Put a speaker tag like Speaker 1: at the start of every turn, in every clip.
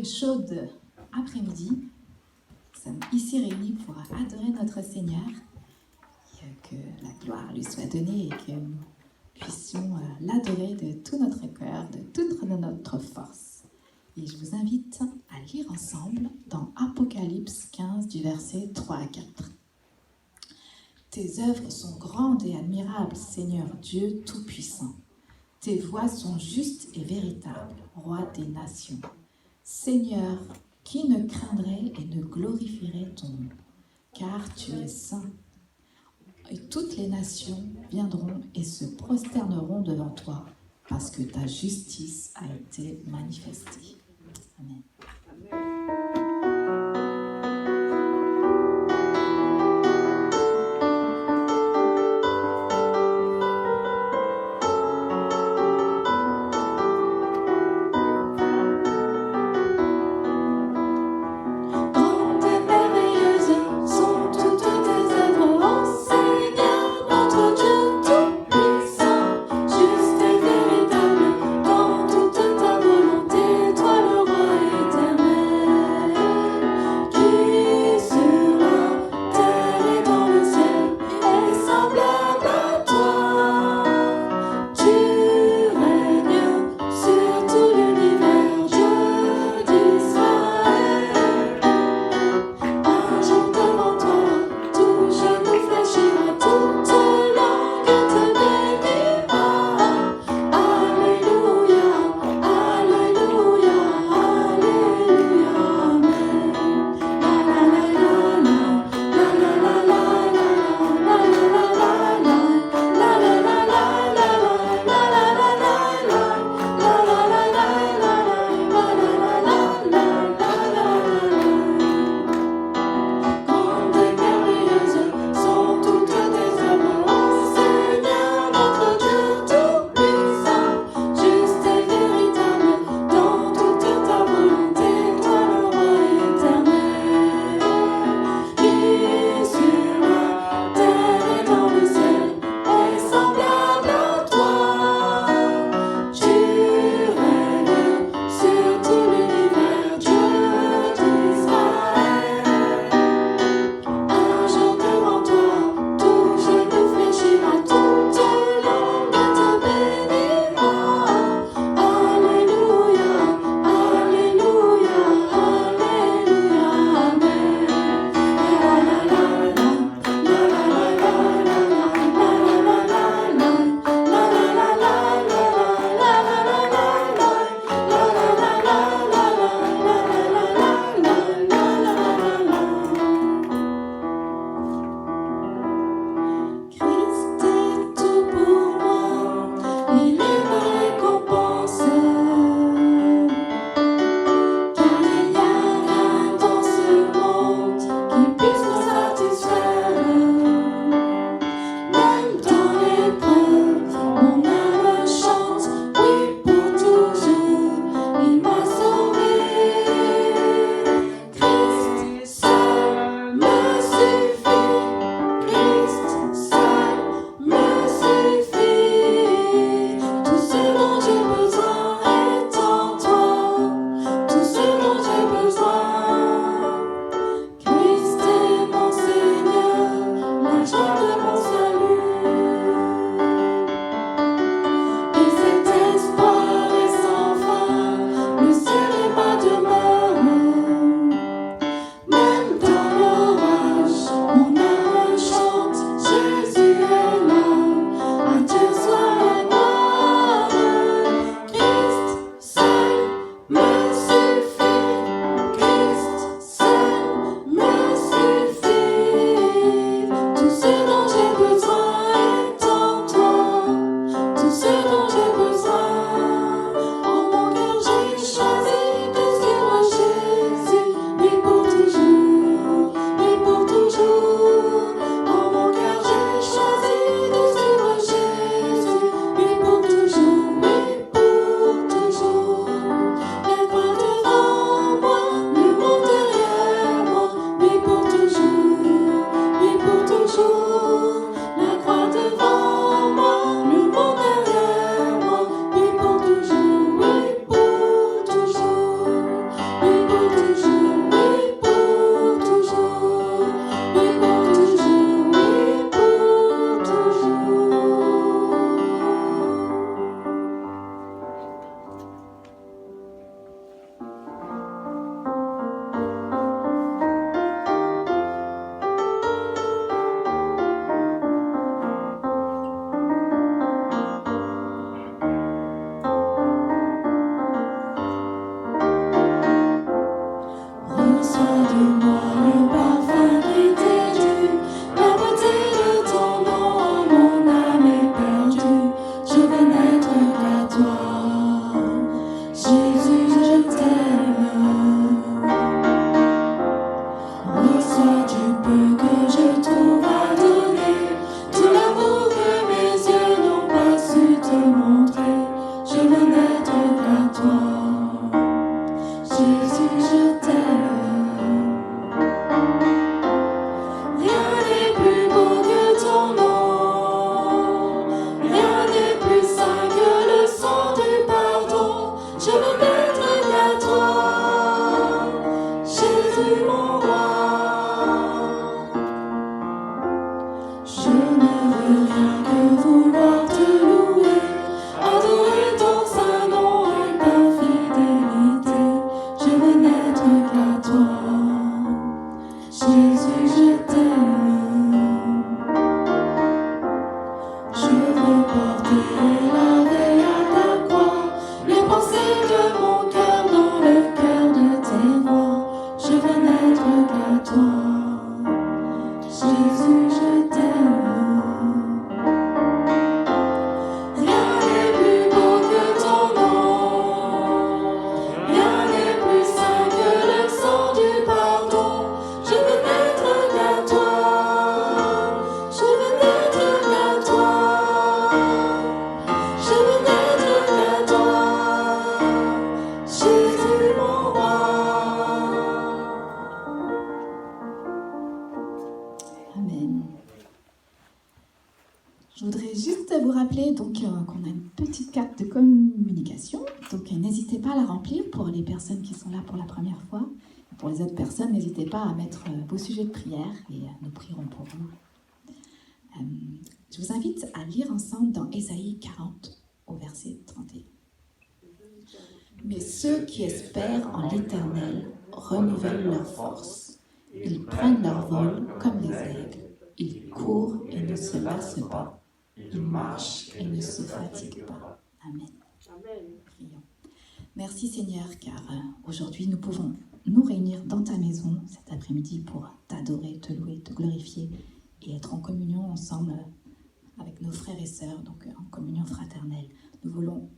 Speaker 1: chaude après-midi. Nous sommes ici réunis pour adorer notre Seigneur. Et que la gloire lui soit donnée et que nous puissions l'adorer de tout notre cœur, de toute notre force. Et je vous invite à lire ensemble dans Apocalypse 15 du verset 3 à 4. Tes œuvres sont grandes et admirables, Seigneur Dieu Tout-Puissant. Tes voies sont justes et véritables, Roi des nations. Seigneur, qui ne craindrait et ne glorifierait ton nom, car tu es saint. Et toutes les nations viendront et se prosterneront devant toi, parce que ta justice a été manifestée. Amen.
Speaker 2: Juste et véritable, dans toute ta volonté, toi le roi éternel.
Speaker 1: de vous rappeler donc qu'on a une petite carte de communication, donc n'hésitez pas à la remplir pour les personnes qui sont là pour la première fois. Pour les autres personnes, n'hésitez pas à mettre vos sujets de prière et nous prierons pour vous. Je vous invite à lire ensemble dans Ésaïe 40 au verset 31. Mais ceux qui espèrent en l'Éternel renouvellent leur force. Ils prennent leur vol comme les aigles. Ils courent et ne se lassent pas. Ils marchent et ne se fatiguent pas. Amen. Prions. Merci Seigneur, car aujourd'hui nous pouvons nous réunir dans ta maison cet après-midi pour t'adorer, te louer, te glorifier et être en communion ensemble avec nos frères et sœurs, donc en communion fraternelle. Nous voulons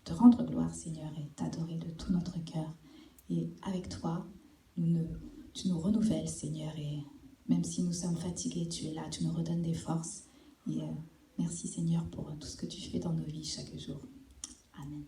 Speaker 1: te rendre gloire Seigneur et t'adorer de tout notre cœur. Et avec toi, tu nous renouvelles Seigneur, et même si nous sommes fatigués, tu es là, tu nous redonnes des forces. Et merci Seigneur pour tout ce que tu fais dans nos vies chaque jour. Amen.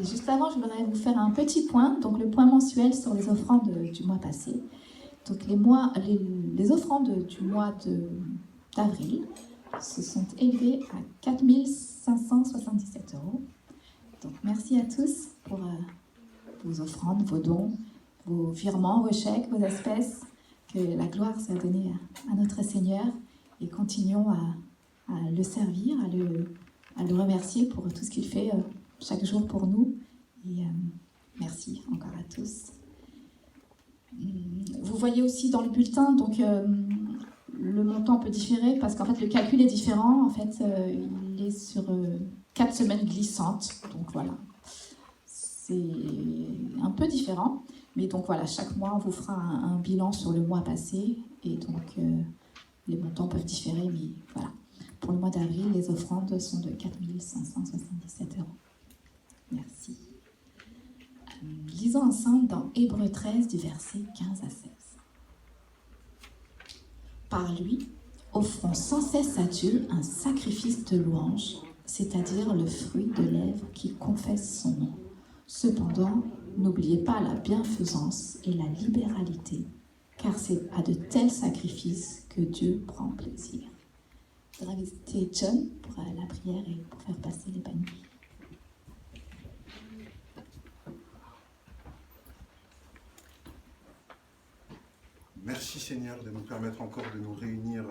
Speaker 1: Et juste avant, je voudrais vous faire un petit point, donc le point mensuel sur les offrandes du mois passé. Donc les offrandes du mois d'avril se sont élevées à 4 577 €. Donc merci à tous pour vos offrandes, vos dons, vos virements, vos chèques, vos espèces. Que la gloire soit donnée à notre Seigneur et continuons à le servir, à le remercier pour tout ce qu'il fait chaque jour pour nous. Et merci encore à tous. Vous voyez aussi dans le bulletin, donc le montant peut différer parce qu'en fait le calcul est différent. En fait, il est sur 4 semaines glissantes. Donc voilà, c'est un peu différent. Mais donc voilà, chaque mois on vous fera un bilan sur le mois passé et donc les montants peuvent différer, mais voilà. Pour le mois d'avril, les offrandes sont de 4 577 €. Merci. Lisons ensemble dans Hébreux 13 du verset 15 à 16. Par lui, offrons sans cesse à Dieu un sacrifice de louange, c'est-à-dire le fruit de lèvres qui confesse son nom. Cependant, n'oubliez pas la bienfaisance et la libéralité, car c'est à de tels sacrifices que Dieu prend plaisir. Je voudrais inviter John pour la prière et pour faire passer les paniers.
Speaker 2: Merci Seigneur de nous permettre encore de nous réunir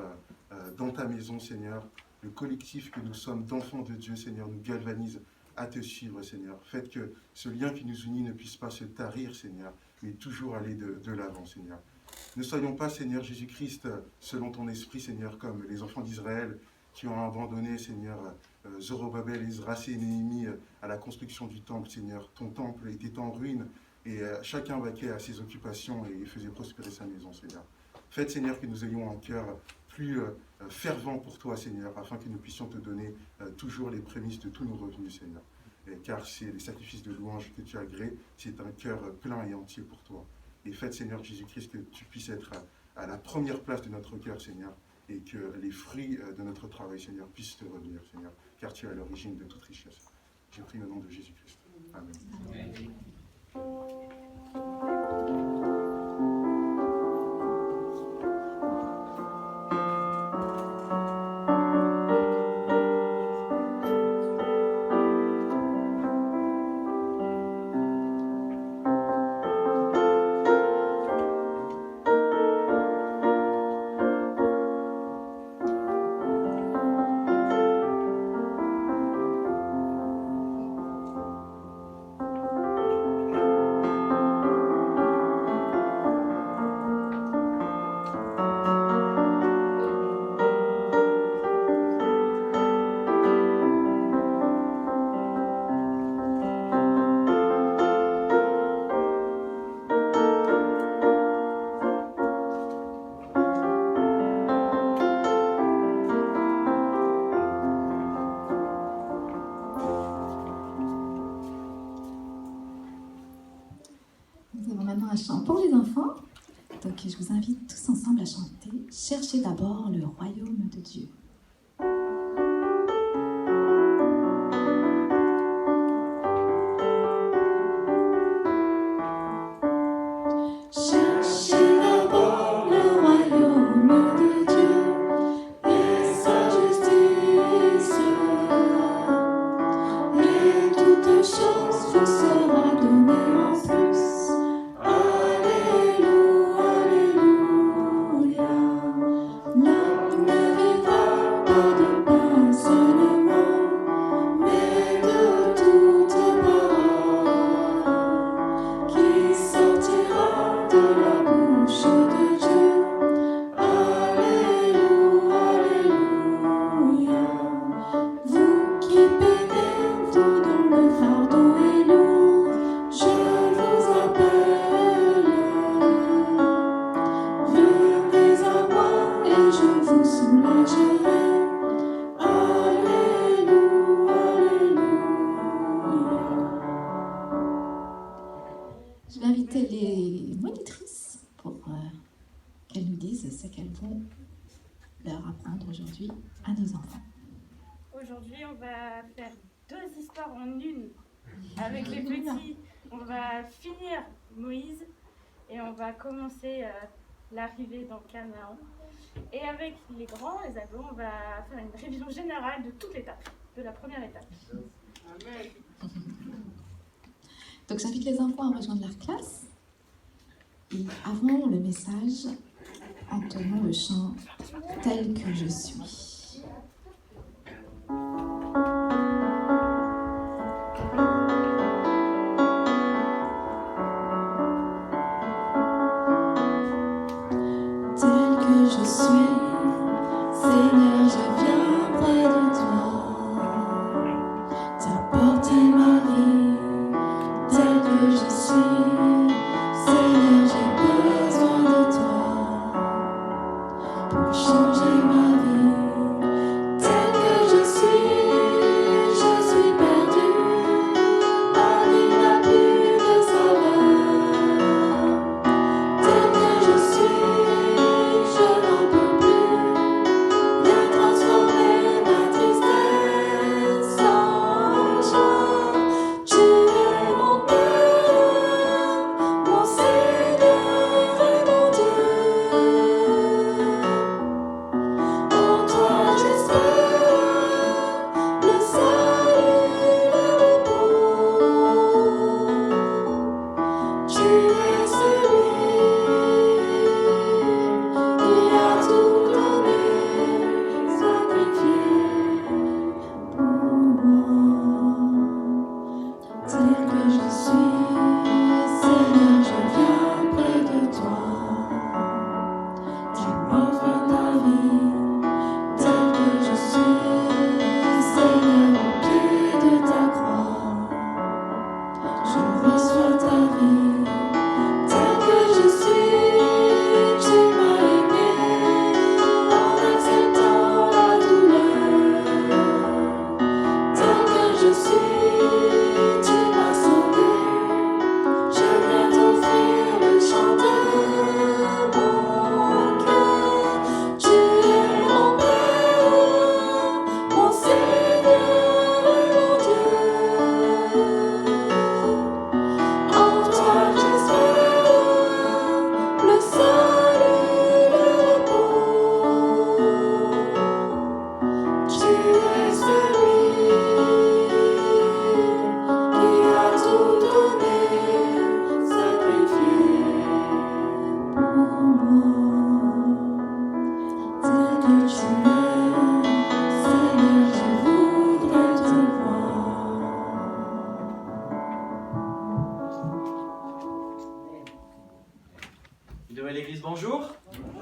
Speaker 2: dans ta maison Seigneur. Le collectif que nous sommes d'enfants de Dieu Seigneur nous galvanise à te suivre Seigneur. Faites que ce lien qui nous unit ne puisse pas se tarir Seigneur, mais toujours aller de l'avant Seigneur. Ne soyons pas Seigneur Jésus-Christ selon ton esprit Seigneur comme les enfants d'Israël qui ont abandonné Seigneur Zorobabel, Esdras et Néhémie à la construction du temple Seigneur. Ton temple était en ruine. Et chacun vaquait à ses occupations et faisait prospérer sa maison, Seigneur. Faites, Seigneur, que nous ayons un cœur plus fervent pour toi, Seigneur, afin que nous puissions te donner toujours les prémices de tous nos revenus, Seigneur. Car c'est les sacrifices de louange que tu agrées, c'est un cœur plein et entier pour toi. Et faites, Seigneur Jésus-Christ, que tu puisses être à la première place de notre cœur, Seigneur, et que les fruits de notre travail, Seigneur, puissent te revenir, Seigneur, car tu es à l'origine de toute richesse. Je prie au nom de Jésus-Christ. Amen. Amen.
Speaker 1: Un chant pour les enfants. Donc je vous invite tous ensemble à chanter « Cherchez d'abord le royaume de Dieu ». Je vais inviter les monitrices pour qu'elles nous disent ce qu'elles vont leur apprendre aujourd'hui à nos enfants.
Speaker 3: Aujourd'hui, on va faire 2 histoires en une. Avec les petits, on va finir Moïse et on va commencer l'arrivée dans Canaan. Et avec les grands, les ados, on va faire une révision générale de toute l'étape, de la première étape.
Speaker 4: Amen.
Speaker 1: Donc j'invite les enfants à rejoindre leur classe. Et avant le message, entonnons le chant « Tel que je suis ». Tel que je suis, Seigneur, je viens près de toi. T'apporter ma vie, tel que je suis. Seigneur, j'ai besoin de toi pour changer ma vie. Tel que je suis perdue. Ma vie n'a plus de saveur. Tel que je suis, je n'en peux plus. Viens transformer ma tristesse en joie. Tu es mon Père, mon Seigneur et mon Dieu. En toi j'espère le salut, le repos. Tu es celui qui a tout donné, sacrifié pour moi. Tel que je suis, Seigneur, je viens près de toi. Tu m'offres ta vie, tel que je suis, Seigneur, au pied de ta croix. Je reçois ta vie, tel que je suis. Tu m'as aimé en acceptant la douleur. Tel que je suis, tu m'as sauvé. Je viens t'offrir le chant de mon cœur. Tu es mon Père, mon Seigneur et mon Dieu. En toi j'espère le salut, le repos. Tu es celui qui a tout donné, sacrifié pour moi. Tel que tu es, Seigneur, je voudrais te voir.
Speaker 5: De l'église, bonjour. Je ne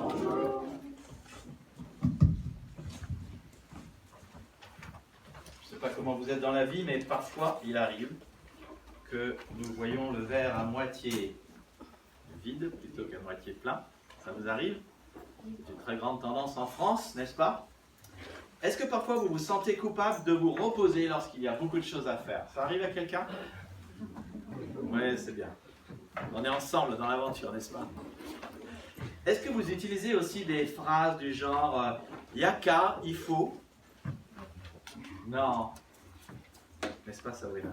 Speaker 5: sais pas comment vous êtes dans la vie, mais parfois il arrive que nous voyons le verre à moitié vide plutôt qu'à moitié plein. Ça vous arrive? C'est une très grande tendance en France, n'est-ce pas? Est-ce que parfois vous vous sentez coupable de vous reposer lorsqu'il y a beaucoup de choses à faire? Ça arrive à quelqu'un? Oui, c'est bien. On est ensemble dans l'aventure, n'est-ce pas? Est-ce que vous utilisez aussi des phrases du genre « yaka, il faut » Non. N'est-ce pas, Sabrina?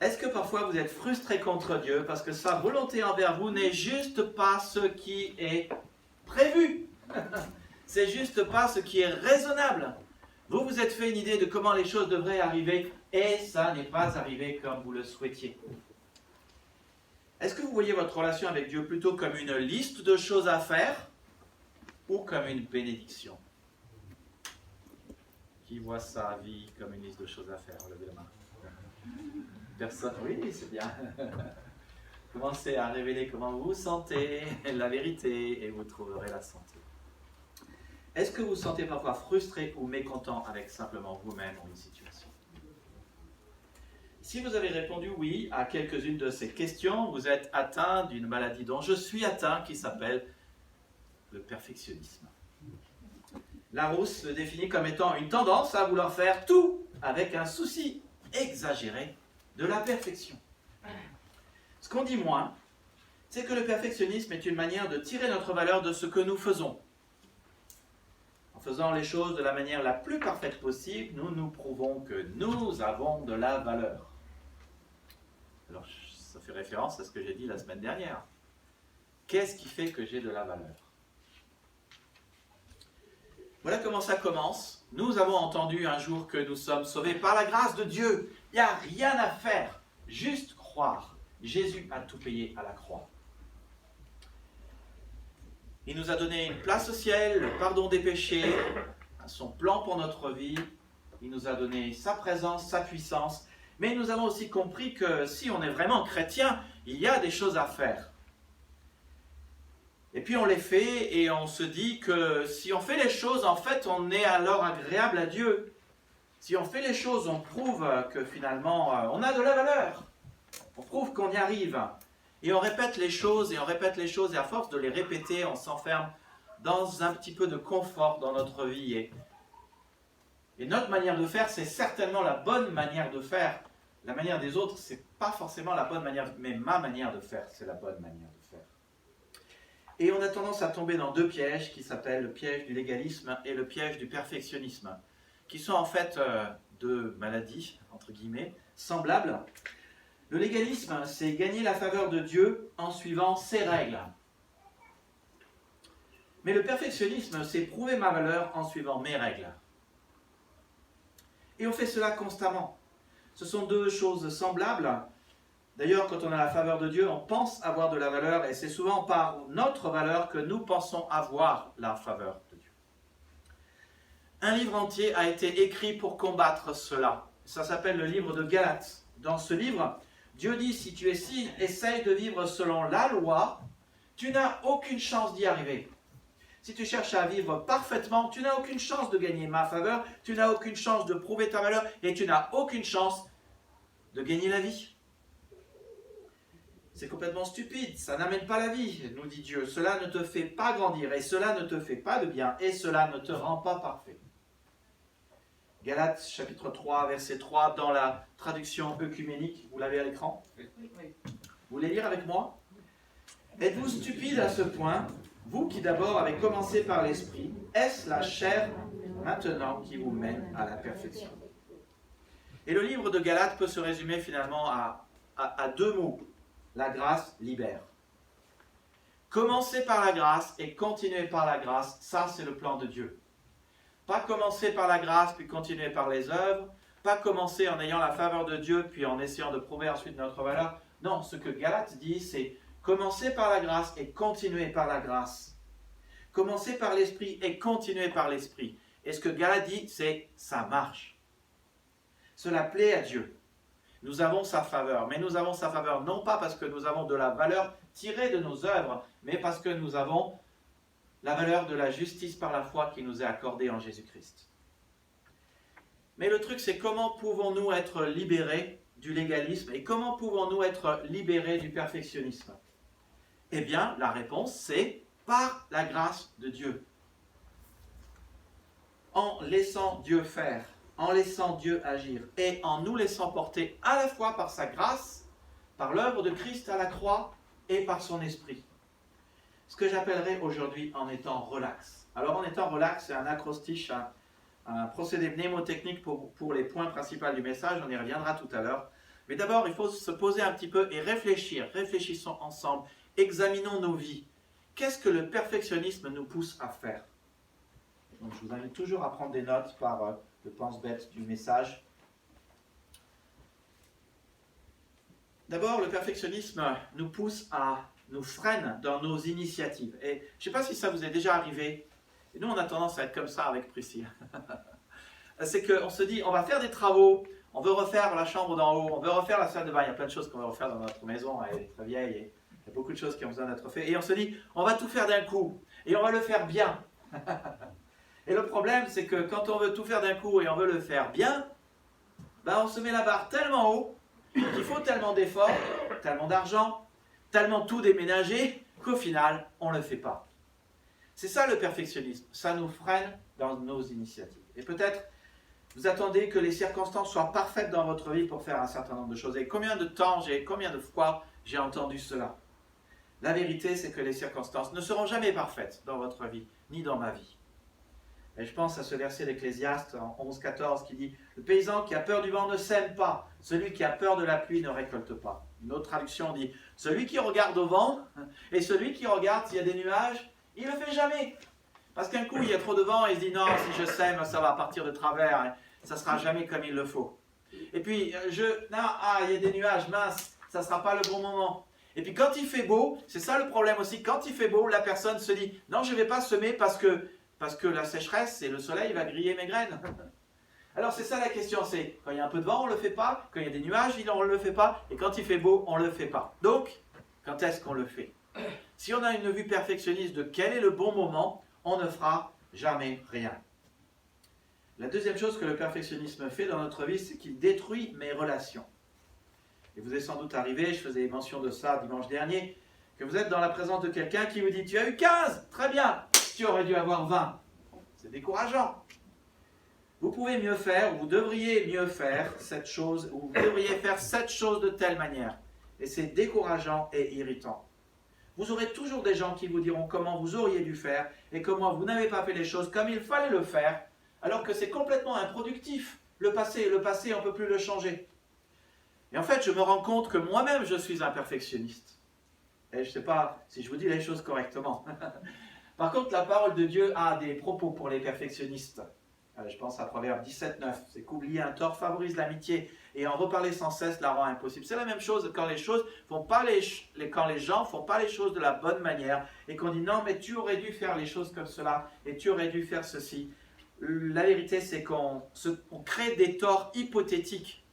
Speaker 5: Est-ce que parfois vous êtes frustré contre Dieu parce que sa volonté envers vous n'est juste pas ce qui est prévu? C'est juste pas ce qui est raisonnable. Vous vous êtes fait une idée de comment les choses devraient arriver et ça n'est pas arrivé comme vous le souhaitiez. Est-ce que vous voyez votre relation avec Dieu plutôt comme une liste de choses à faire ou comme une bénédiction? Qui voit sa vie comme une liste de choses à faire? Levez la main. Personne? Oui, c'est bien. Commencez à révéler comment vous vous sentez, la vérité, et vous trouverez la santé. Est-ce que vous vous sentez parfois frustré ou mécontent avec simplement vous-même ou une situation? Si vous avez répondu oui à quelques-unes de ces questions, vous êtes atteint d'une maladie dont je suis atteint qui s'appelle le perfectionnisme. Larousse le définit comme étant une tendance à vouloir faire tout avec un souci exagéré de la perfection. Ce qu'on dit moins, c'est que le perfectionnisme est une manière de tirer notre valeur de ce que nous faisons. En faisant les choses de la manière la plus parfaite possible, nous nous prouvons que nous avons de la valeur. Alors, ça fait référence à ce que j'ai dit la semaine dernière. Qu'est-ce qui fait que j'ai de la valeur? Voilà comment ça commence. Nous avons entendu un jour que nous sommes sauvés par la grâce de Dieu. Il n'y a rien à faire, juste croire. Jésus a tout payé à la croix. Il nous a donné une place au ciel, le pardon des péchés, son plan pour notre vie. Il nous a donné sa présence, sa puissance. Mais nous avons aussi compris que si on est vraiment chrétien, il y a des choses à faire. Et puis on les fait et on se dit que si on fait les choses, en fait, on est alors agréable à Dieu. Si on fait les choses, on prouve que finalement, on a de la valeur. On prouve qu'on y arrive. Et on répète les choses, et on répète les choses, et à force de les répéter, on s'enferme dans un petit peu de confort dans notre vie. Et notre manière de faire, c'est certainement la bonne manière de faire. La manière des autres, c'est pas forcément la bonne manière, mais ma manière de faire, c'est la bonne manière de faire. Et on a tendance à tomber dans deux pièges qui s'appellent le piège du légalisme et le piège du perfectionnisme, qui sont en fait deux maladies, entre guillemets, semblables. Le légalisme, c'est gagner la faveur de Dieu en suivant ses règles. Mais le perfectionnisme, c'est prouver ma valeur en suivant mes règles. Et on fait cela constamment. Ce sont deux choses semblables. D'ailleurs, quand on a la faveur de Dieu, on pense avoir de la valeur, et c'est souvent par notre valeur que nous pensons avoir la faveur de Dieu. Un livre entier a été écrit pour combattre cela. Ça s'appelle le livre de Galates. Dans ce livre, Dieu dit, si tu essayes de vivre selon la loi, tu n'as aucune chance d'y arriver. Si tu cherches à vivre parfaitement, tu n'as aucune chance de gagner ma faveur, tu n'as aucune chance de prouver ta valeur, et tu n'as aucune chance de gagner la vie. C'est complètement stupide, ça n'amène pas la vie, nous dit Dieu. Cela ne te fait pas grandir, et cela ne te fait pas de bien, et cela ne te rend pas parfait. Galates chapitre 3, verset 3, dans la traduction œcuménique, vous l'avez à l'écran? Oui. Vous voulez lire avec moi? Êtes-vous stupide à ce point, vous qui d'abord avez commencé par l'esprit, est-ce la chair maintenant qui vous mène à la perfection? Et le livre de Galates peut se résumer finalement à deux mots. La grâce libère. Commencer par la grâce et continuer par la grâce, ça c'est le plan de Dieu. Pas commencer par la grâce puis continuer par les œuvres, pas commencer en ayant la faveur de Dieu puis en essayant de prouver ensuite notre valeur. Non, ce que Galates dit, c'est commencer par la grâce et continuer par la grâce. Commencer par l'esprit et continuer par l'esprit. Et ce que Galates dit, c'est ça marche. Cela plaît à Dieu. Nous avons sa faveur, mais nous avons sa faveur non pas parce que nous avons de la valeur tirée de nos œuvres, mais parce que nous avons la valeur de la justice par la foi qui nous est accordée en Jésus-Christ. Mais le truc, c'est comment pouvons-nous être libérés du légalisme et comment pouvons-nous être libérés du perfectionnisme? Eh bien, la réponse, c'est par la grâce de Dieu. En laissant Dieu faire. En laissant Dieu agir et en nous laissant porter à la fois par sa grâce, par l'œuvre de Christ à la croix et par son esprit. Ce que j'appellerais aujourd'hui en étant relax. Alors en étant relax, c'est un acrostiche, un procédé mnémotechnique pour les points principaux du message, on y reviendra tout à l'heure. Mais d'abord, il faut se poser un petit peu et réfléchir. Réfléchissons ensemble, examinons nos vies. Qu'est-ce que le perfectionnisme nous pousse à faire? Donc, je vous invite toujours à prendre des notes par le pense-bête du message. D'abord, le perfectionnisme nous freine dans nos initiatives. Et je ne sais pas si ça vous est déjà arrivé. Et nous, on a tendance à être comme ça avec Priscille. C'est qu'on se dit, on va faire des travaux, on veut refaire la chambre d'en haut, on veut refaire la salle de bain. Il y a plein de choses qu'on veut refaire dans notre maison, elle est très vieille et il y a beaucoup de choses qui ont besoin d'être faites. Et on se dit, on va tout faire d'un coup et on va le faire bien. Et le problème, c'est que quand on veut tout faire d'un coup et on veut le faire bien, ben on se met la barre tellement haut qu'il faut tellement d'efforts, tellement d'argent, tellement tout déménager qu'au final, on ne le fait pas. C'est ça le perfectionnisme. Ça nous freine dans nos initiatives. Et peut-être, vous attendez que les circonstances soient parfaites dans votre vie pour faire un certain nombre de choses. Et combien de fois j'ai entendu cela? La vérité, c'est que les circonstances ne seront jamais parfaites dans votre vie, ni dans ma vie. Et je pense à ce verset d'Ecclésiaste en 11-14 qui dit « Le paysan qui a peur du vent ne sème pas, celui qui a peur de la pluie ne récolte pas. » Une autre traduction dit « Celui qui regarde au vent et celui qui regarde s'il y a des nuages, il ne le fait jamais. » Parce qu'un coup, il y a trop de vent et il se dit « Non, si je sème, ça va partir de travers, hein, ça ne sera jamais comme il le faut. » Et puis, il y a des nuages, mince, ça ne sera pas le bon moment. Et puis quand il fait beau, c'est ça le problème aussi, quand il fait beau, la personne se dit « Non, je ne vais pas semer parce que la sécheresse et le soleil va griller mes graines. » Alors c'est ça la question, c'est quand il y a un peu de vent, on ne le fait pas, quand il y a des nuages, on ne le fait pas, et quand il fait beau, on ne le fait pas. Donc, quand est-ce qu'on le fait? Si on a une vue perfectionniste de quel est le bon moment, on ne fera jamais rien. La deuxième chose que le perfectionnisme fait dans notre vie, c'est qu'il détruit mes relations. Et vous est sans doute arrivé, je faisais mention de ça dimanche dernier, que vous êtes dans la présence de quelqu'un qui vous dit « Tu as eu 15, très bien, tu aurais dû avoir 20. » C'est décourageant. Vous pouvez mieux faire, ou vous devriez mieux faire cette chose, ou vous devriez faire cette chose de telle manière. Et c'est décourageant et irritant. Vous aurez toujours des gens qui vous diront comment vous auriez dû faire, et comment vous n'avez pas fait les choses comme il fallait le faire, alors que c'est complètement improductif. Le passé, on ne peut plus le changer. Et en fait, je me rends compte que moi-même, je suis un perfectionniste. Et je ne sais pas si je vous dis les choses correctement. Par contre, la parole de Dieu a des propos pour les perfectionnistes. Je pense à Proverbe 17,9. C'est qu'oublier un tort favorise l'amitié et en reparler sans cesse la rend impossible. C'est la même chose quand les gens font pas les choses de la bonne manière et qu'on dit non, mais tu aurais dû faire les choses comme cela et tu aurais dû faire ceci. La vérité, c'est qu'on crée des torts hypothétiques.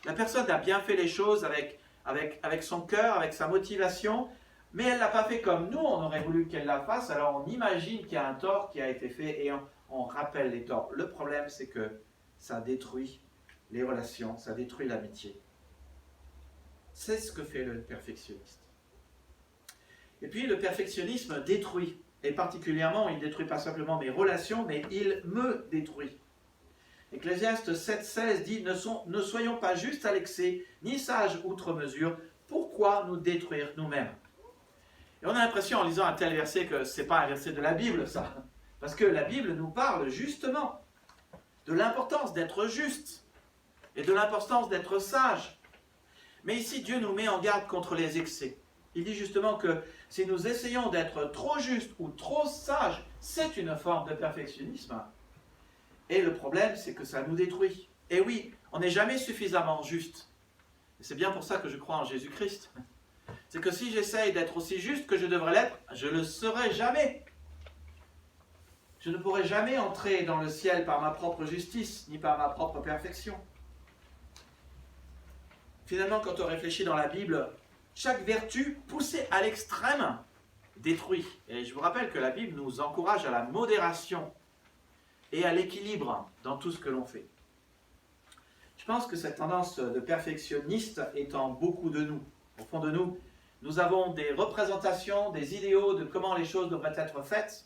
Speaker 5: La personne a bien fait les choses avec son cœur, avec sa motivation, mais elle ne l'a pas fait comme nous, on aurait voulu qu'elle la fasse, alors on imagine qu'il y a un tort qui a été fait et on rappelle les torts. Le problème, c'est que ça détruit les relations, ça détruit l'amitié. C'est ce que fait le perfectionniste. Et puis le perfectionnisme détruit, et particulièrement, il ne détruit pas simplement mes relations, mais il me détruit. Ecclésiaste 7,16 dit « Ne soyons pas justes à l'excès, ni sages outre mesure, pourquoi nous détruire nous-mêmes » Et on a l'impression en lisant un tel verset que ce n'est pas un verset de la Bible, ça. Parce que la Bible nous parle justement de l'importance d'être juste et de l'importance d'être sage. Mais ici, Dieu nous met en garde contre les excès. Il dit justement que si nous essayons d'être trop justes ou trop sages, c'est une forme de perfectionnisme. Et le problème, c'est que ça nous détruit. Et oui, on n'est jamais suffisamment juste. Et c'est bien pour ça que je crois en Jésus-Christ. C'est que si j'essaye d'être aussi juste que je devrais l'être, je ne le serai jamais. Je ne pourrai jamais entrer dans le ciel par ma propre justice, ni par ma propre perfection. Finalement, quand on réfléchit dans la Bible, chaque vertu poussée à l'extrême détruit. Et je vous rappelle que la Bible nous encourage à la modération et à l'équilibre dans tout ce que l'on fait. Je pense que cette tendance de perfectionniste est en beaucoup de nous. Au fond de nous, nous avons des représentations, des idéaux de comment les choses devraient être faites.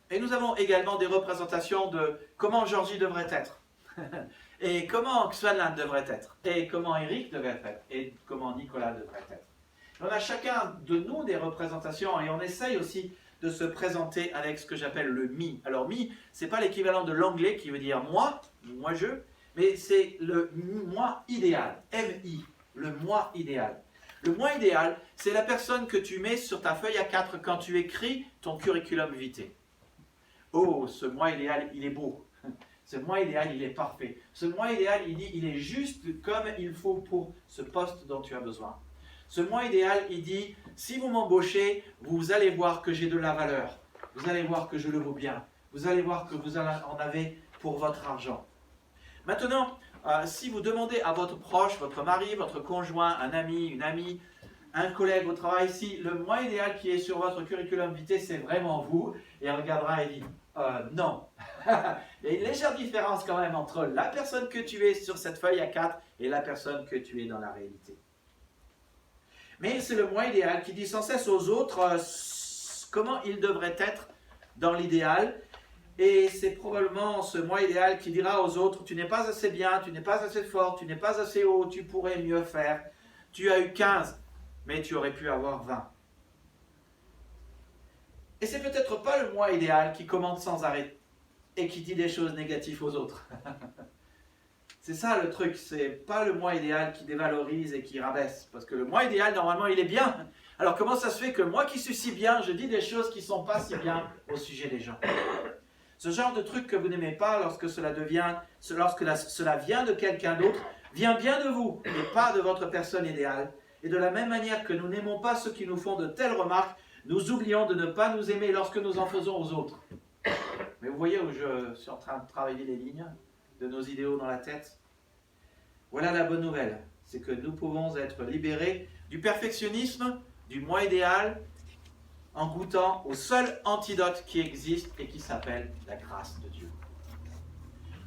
Speaker 5: Et nous avons également des représentations de comment Georgie devrait être. Et comment Xuanlan devrait être. Et comment Eric devrait être. Et comment Nicolas devrait être. On a chacun de nous des représentations et on essaye aussi de se présenter avec ce que j'appelle le me. Alors me, ce n'est pas l'équivalent de l'anglais qui veut dire moi je, mais c'est le moi idéal, M-I, le moi idéal. Le moi idéal, c'est la personne que tu mets sur ta feuille A4 quand tu écris ton curriculum vitae. Oh, ce moi idéal, il est beau. Ce moi idéal, il est parfait. Ce moi idéal, il est juste comme il faut pour ce poste dont tu as besoin. Ce moi idéal, il dit, si vous m'embauchez, vous allez voir que j'ai de la valeur. Vous allez voir que je le vaux bien. Vous allez voir que vous en avez pour votre argent. Maintenant, si vous demandez à votre proche, votre mari, votre conjoint, un ami, une amie, un collègue au travail, si le moi idéal qui est sur votre curriculum vitae, c'est vraiment vous, et il regardera et dit non. Il y a une légère différence quand même entre la personne que tu es sur cette feuille A4 et la personne que tu es dans la réalité. Mais c'est le moi idéal qui dit sans cesse aux autres comment ils devraient être dans l'idéal. Et c'est probablement ce moi idéal qui dira aux autres, tu n'es pas assez bien, tu n'es pas assez fort, tu n'es pas assez haut, tu pourrais mieux faire. Tu as eu 15, mais tu aurais pu avoir 20. Et c'est peut-être pas le moi idéal qui commente sans arrêt et qui dit des choses négatives aux autres. C'est ça le truc, c'est pas le moi idéal qui dévalorise et qui rabaisse. Parce que le moi idéal, normalement, il est bien. Alors comment ça se fait que moi qui suis si bien, je dis des choses qui sont pas si bien au sujet des gens? Ce genre de truc que vous n'aimez pas lorsque cela vient de quelqu'un d'autre, vient bien de vous et pas de votre personne idéale. Et de la même manière que nous n'aimons pas ceux qui nous font de telles remarques, nous oublions de ne pas nous aimer lorsque nous en faisons aux autres. Mais vous voyez où je suis en train de travailler les lignes de nos idéaux dans la tête? Voilà la bonne nouvelle, c'est que nous pouvons être libérés du perfectionnisme, du moi idéal, en goûtant au seul antidote qui existe et qui s'appelle la grâce de Dieu.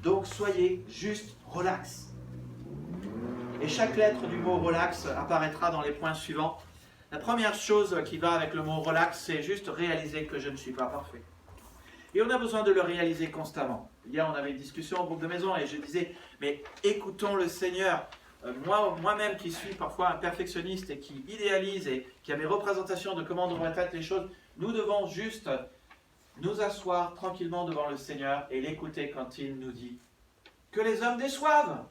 Speaker 5: Donc soyez juste relax. Et chaque lettre du mot relax apparaîtra dans les points suivants. La première chose qui va avec le mot relax, c'est juste réaliser que je ne suis pas parfait. Et on a besoin de le réaliser constamment. Hier, on avait une discussion au groupe de maison et je disais, mais écoutons le Seigneur. Moi-même qui suis parfois un perfectionniste et qui idéalise et qui a mes représentations de comment devraient être les choses, nous devons juste nous asseoir tranquillement devant le Seigneur et l'écouter quand il nous dit que les hommes déçoivent.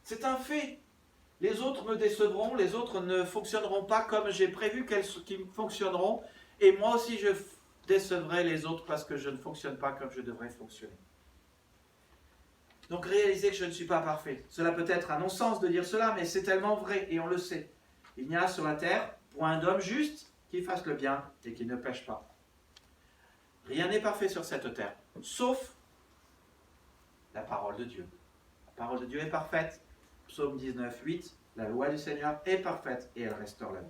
Speaker 5: C'est un fait. Les autres me décevront, les autres ne fonctionneront pas comme j'ai prévu qu'ils fonctionneront, et moi aussi je décevrai les autres parce que je ne fonctionne pas comme je devrais fonctionner. Donc réalisez que je ne suis pas parfait. Cela peut être un non-sens de dire cela, mais c'est tellement vrai, et on le sait. Il n'y a sur la terre point d'homme juste qui fasse le bien et qui ne pêche pas. Rien n'est parfait sur cette terre, sauf la parole de Dieu. La parole de Dieu est parfaite. Psaume 19, 8, la loi du Seigneur est parfaite et elle restaure la vie.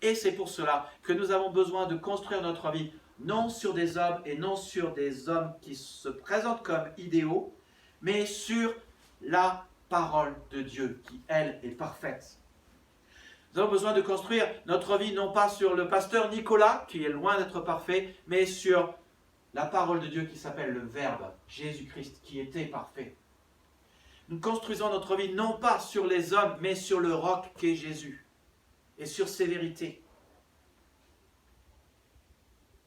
Speaker 5: Et c'est pour cela que nous avons besoin de construire notre vie, non sur des hommes et non sur des hommes qui se présentent comme idéaux, mais sur la parole de Dieu qui, elle, est parfaite. Nous avons besoin de construire notre vie non pas sur le pasteur Nicolas, qui est loin d'être parfait, mais sur la parole de Dieu qui s'appelle le Verbe, Jésus-Christ, qui était parfait. Nous construisons notre vie non pas sur les hommes, mais sur le roc qu'est Jésus, et sur ses vérités.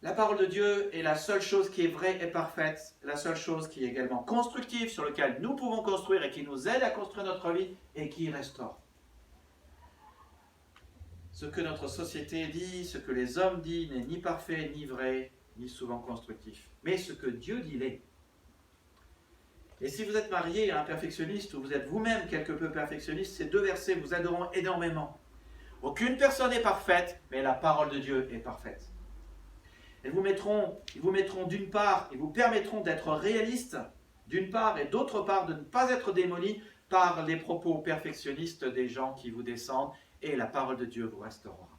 Speaker 5: La parole de Dieu est la seule chose qui est vraie et parfaite, la seule chose qui est également constructive, sur laquelle nous pouvons construire et qui nous aide à construire notre vie et qui restaure. Ce que notre société dit, ce que les hommes disent n'est ni parfait, ni vrai, ni souvent constructif. Mais ce que Dieu dit l'est. Et si vous êtes marié à un perfectionniste ou vous êtes vous-même quelque peu perfectionniste, ces deux versets vous aideront énormément. Aucune personne n'est parfaite, mais la parole de Dieu est parfaite. Ils vous mettront d'une part, ils vous permettront d'être réalistes, d'une part, et d'autre part, de ne pas être démolis par les propos perfectionnistes des gens qui vous descendent, et la parole de Dieu vous restaurera.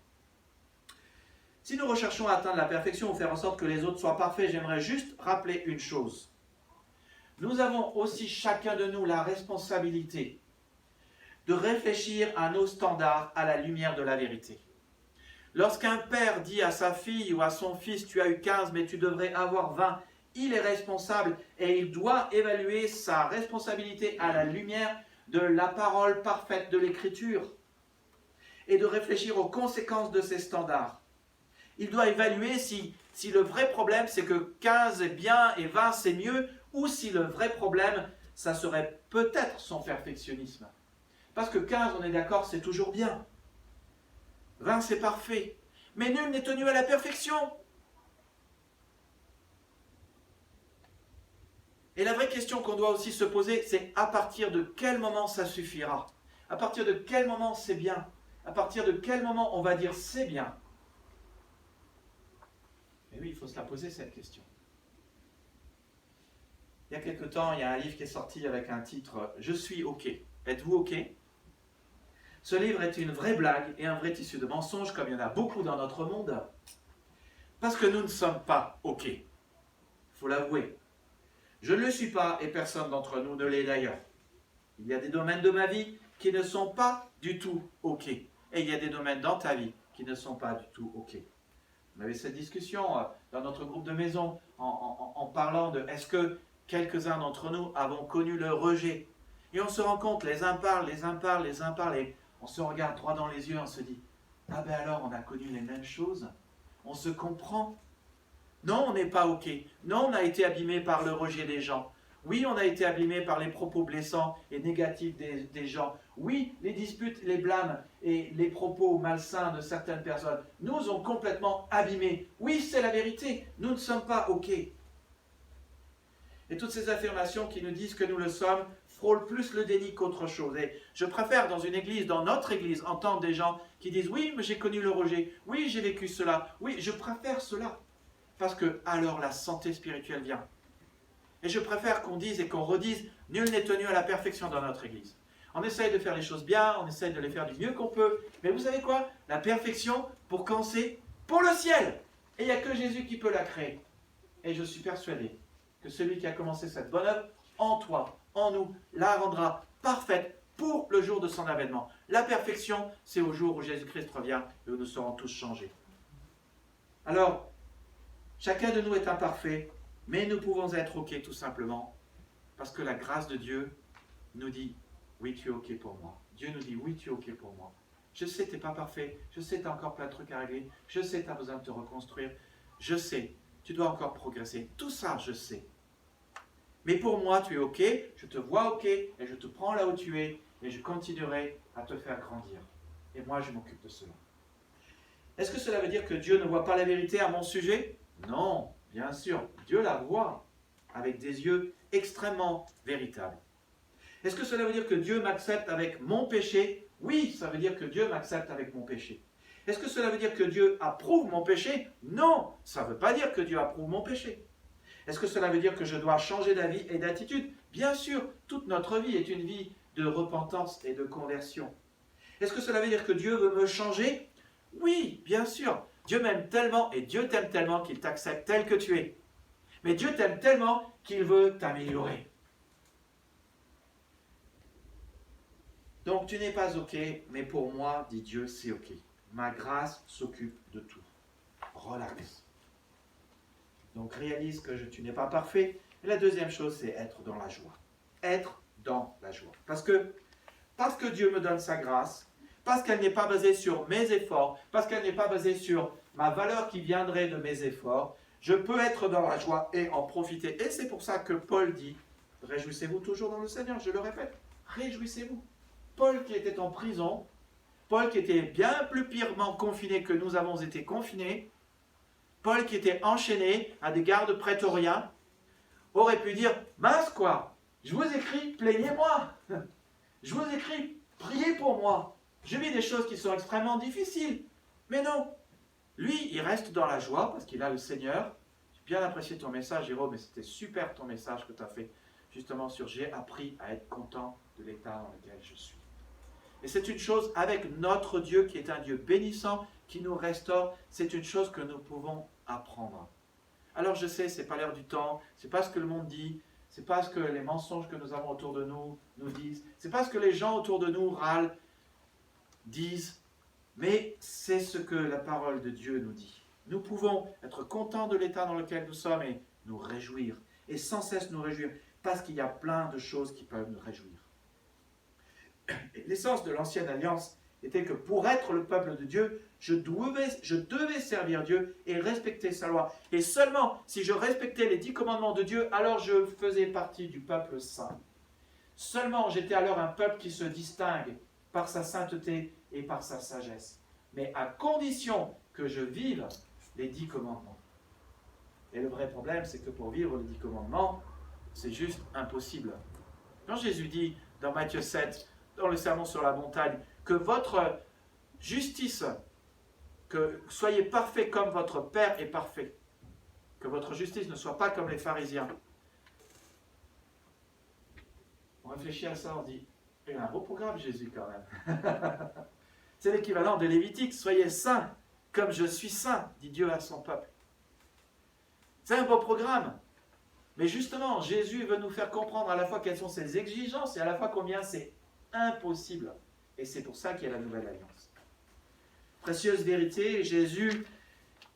Speaker 5: Si nous recherchons à atteindre la perfection ou faire en sorte que les autres soient parfaits, j'aimerais juste rappeler une chose. Nous avons aussi chacun de nous la responsabilité de réfléchir à nos standards à la lumière de la vérité. Lorsqu'un père dit à sa fille ou à son fils « tu as eu 15 mais tu devrais avoir 20 », il est responsable et il doit évaluer sa responsabilité à la lumière de la parole parfaite de l'Écriture et de réfléchir aux conséquences de ces standards. Il doit évaluer si le vrai problème c'est que 15 est bien et 20 c'est mieux, ou si le vrai problème, ça serait peut-être son perfectionnisme. Parce que 15, on est d'accord, c'est toujours bien. 20, c'est parfait. Mais nul n'est tenu à la perfection. Et la vraie question qu'on doit aussi se poser, c'est à partir de quel moment ça suffira? À partir de quel moment c'est bien? À partir de quel moment on va dire c'est bien? Et oui, il faut se la poser cette question. Il y a quelque temps, il y a un livre qui est sorti avec un titre « Je suis OK ». Êtes-vous OK? Ce livre est une vraie blague et un vrai tissu de mensonges, comme il y en a beaucoup dans notre monde. Parce que nous ne sommes pas OK. Il faut l'avouer. Je ne le suis pas et personne d'entre nous ne l'est d'ailleurs. Il y a des domaines de ma vie qui ne sont pas du tout OK. Et il y a des domaines dans ta vie qui ne sont pas du tout OK. On avait cette discussion dans notre groupe de maison en parlant de est-ce que quelques-uns d'entre nous avons connu le rejet. Et on se rend compte, les uns parlent, et on se regarde droit dans les yeux, on se dit, ah ben alors on a connu les mêmes choses, on se comprend. Non, on n'est pas OK. Non, on a été abîmé par le rejet des gens. Oui, on a été abîmé par les propos blessants et négatifs des gens. Oui, les disputes, les blâmes et les propos malsains de certaines personnes nous ont complètement abîmés. Oui, c'est la vérité. Nous ne sommes pas OK. Et toutes ces affirmations qui nous disent que nous le sommes frôlent plus le déni qu'autre chose. Et je préfère dans une église, dans notre église, entendre des gens qui disent « Oui, mais j'ai connu le rejet. Oui, j'ai vécu cela. Oui, je préfère cela. » Parce que alors la santé spirituelle vient. Et je préfère qu'on dise et qu'on redise « Nul n'est tenu à la perfection dans notre église. » On essaye de faire les choses bien, on essaye de les faire du mieux qu'on peut. Mais vous savez quoi? La perfection, pour quand c'est pour le ciel. Et il n'y a que Jésus qui peut la créer. Et je suis persuadé que celui qui a commencé cette bonne œuvre, en toi, en nous, la rendra parfaite pour le jour de son avènement. La perfection, c'est au jour où Jésus-Christ revient et où nous serons tous changés. Alors, chacun de nous est imparfait, mais nous pouvons être OK tout simplement, parce que la grâce de Dieu nous dit « Oui, tu es OK pour moi ». Dieu nous dit « Oui, tu es OK pour moi ». Je sais que tu n'es pas parfait, je sais que tu as encore plein de trucs à régler, je sais que tu as besoin de te reconstruire, je sais, tu dois encore progresser. Tout ça, je sais. Mais pour moi, tu es OK, je te vois OK, et je te prends là où tu es, et je continuerai à te faire grandir. Et moi, je m'occupe de cela. Est-ce que cela veut dire que Dieu ne voit pas la vérité à mon sujet? Non, bien sûr, Dieu la voit avec des yeux extrêmement véritables. Est-ce que cela veut dire que Dieu m'accepte avec mon péché? Oui, ça veut dire que Dieu m'accepte avec mon péché. Est-ce que cela veut dire que Dieu approuve mon péché? Non, ça ne veut pas dire que Dieu approuve mon péché. Est-ce que cela veut dire que je dois changer d'avis et d'attitude? Bien sûr, toute notre vie est une vie de repentance et de conversion. Est-ce que cela veut dire que Dieu veut me changer? Oui, bien sûr. Dieu m'aime tellement et Dieu t'aime tellement qu'il t'accepte tel que tu es. Mais Dieu t'aime tellement qu'il veut t'améliorer. Donc tu n'es pas OK, mais pour moi, dit Dieu, c'est OK. Ma grâce s'occupe de tout. Relax. Donc réalise que tu n'es pas parfait. Et la deuxième chose, c'est être dans la joie. Être dans la joie. Parce que Dieu me donne sa grâce, parce qu'elle n'est pas basée sur mes efforts, parce qu'elle n'est pas basée sur ma valeur qui viendrait de mes efforts, je peux être dans la joie et en profiter. Et c'est pour ça que Paul dit, réjouissez-vous toujours dans le Seigneur, je le répète, réjouissez-vous. Paul qui était en prison, Paul qui était bien plus pirement confiné que nous avons été confinés, Paul qui était enchaîné à des gardes prétoriens, aurait pu dire, mince quoi, je vous écris, plaignez-moi, je vous écris, priez pour moi, je vis des choses qui sont extrêmement difficiles, mais non, lui il reste dans la joie parce qu'il a le Seigneur. J'ai bien apprécié ton message Jérôme, mais c'était super ton message que tu as fait, justement sur j'ai appris à être content de l'état dans lequel je suis. Et c'est une chose avec notre Dieu qui est un Dieu bénissant, qui nous restaure, c'est une chose que nous pouvons apprendre. Alors je sais, ce n'est pas l'air du temps, ce n'est pas ce que le monde dit, ce n'est pas ce que les mensonges que nous avons autour de nous disent, ce n'est pas ce que les gens autour de nous râlent, disent, mais c'est ce que la parole de Dieu nous dit. Nous pouvons être contents de l'état dans lequel nous sommes et nous réjouir, et sans cesse nous réjouir, parce qu'il y a plein de choses qui peuvent nous réjouir. L'essence de l'ancienne alliance était que pour être le peuple de Dieu, je devais servir Dieu et respecter sa loi. Et seulement si je respectais les 10 commandements de Dieu, alors je faisais partie du peuple saint. Seulement j'étais alors un peuple qui se distingue par sa sainteté et par sa sagesse. Mais à condition que je vive les 10 commandements. Et le vrai problème, c'est que pour vivre les 10 commandements, c'est juste impossible. Quand Jésus dit dans Matthieu 7, dans le sermon sur la montagne, que votre justice, que soyez parfaits comme votre Père est parfait, que votre justice ne soit pas comme les pharisiens. On réfléchit à ça, on dit, il a un beau programme Jésus quand même. C'est l'équivalent de Lévitique, soyez saints comme je suis saint, dit Dieu à son peuple. C'est un beau programme. Mais justement, Jésus veut nous faire comprendre à la fois quelles sont ses exigences et à la fois combien c'est impossible. Et c'est pour ça qu'il y a la nouvelle alliance. Précieuse vérité, Jésus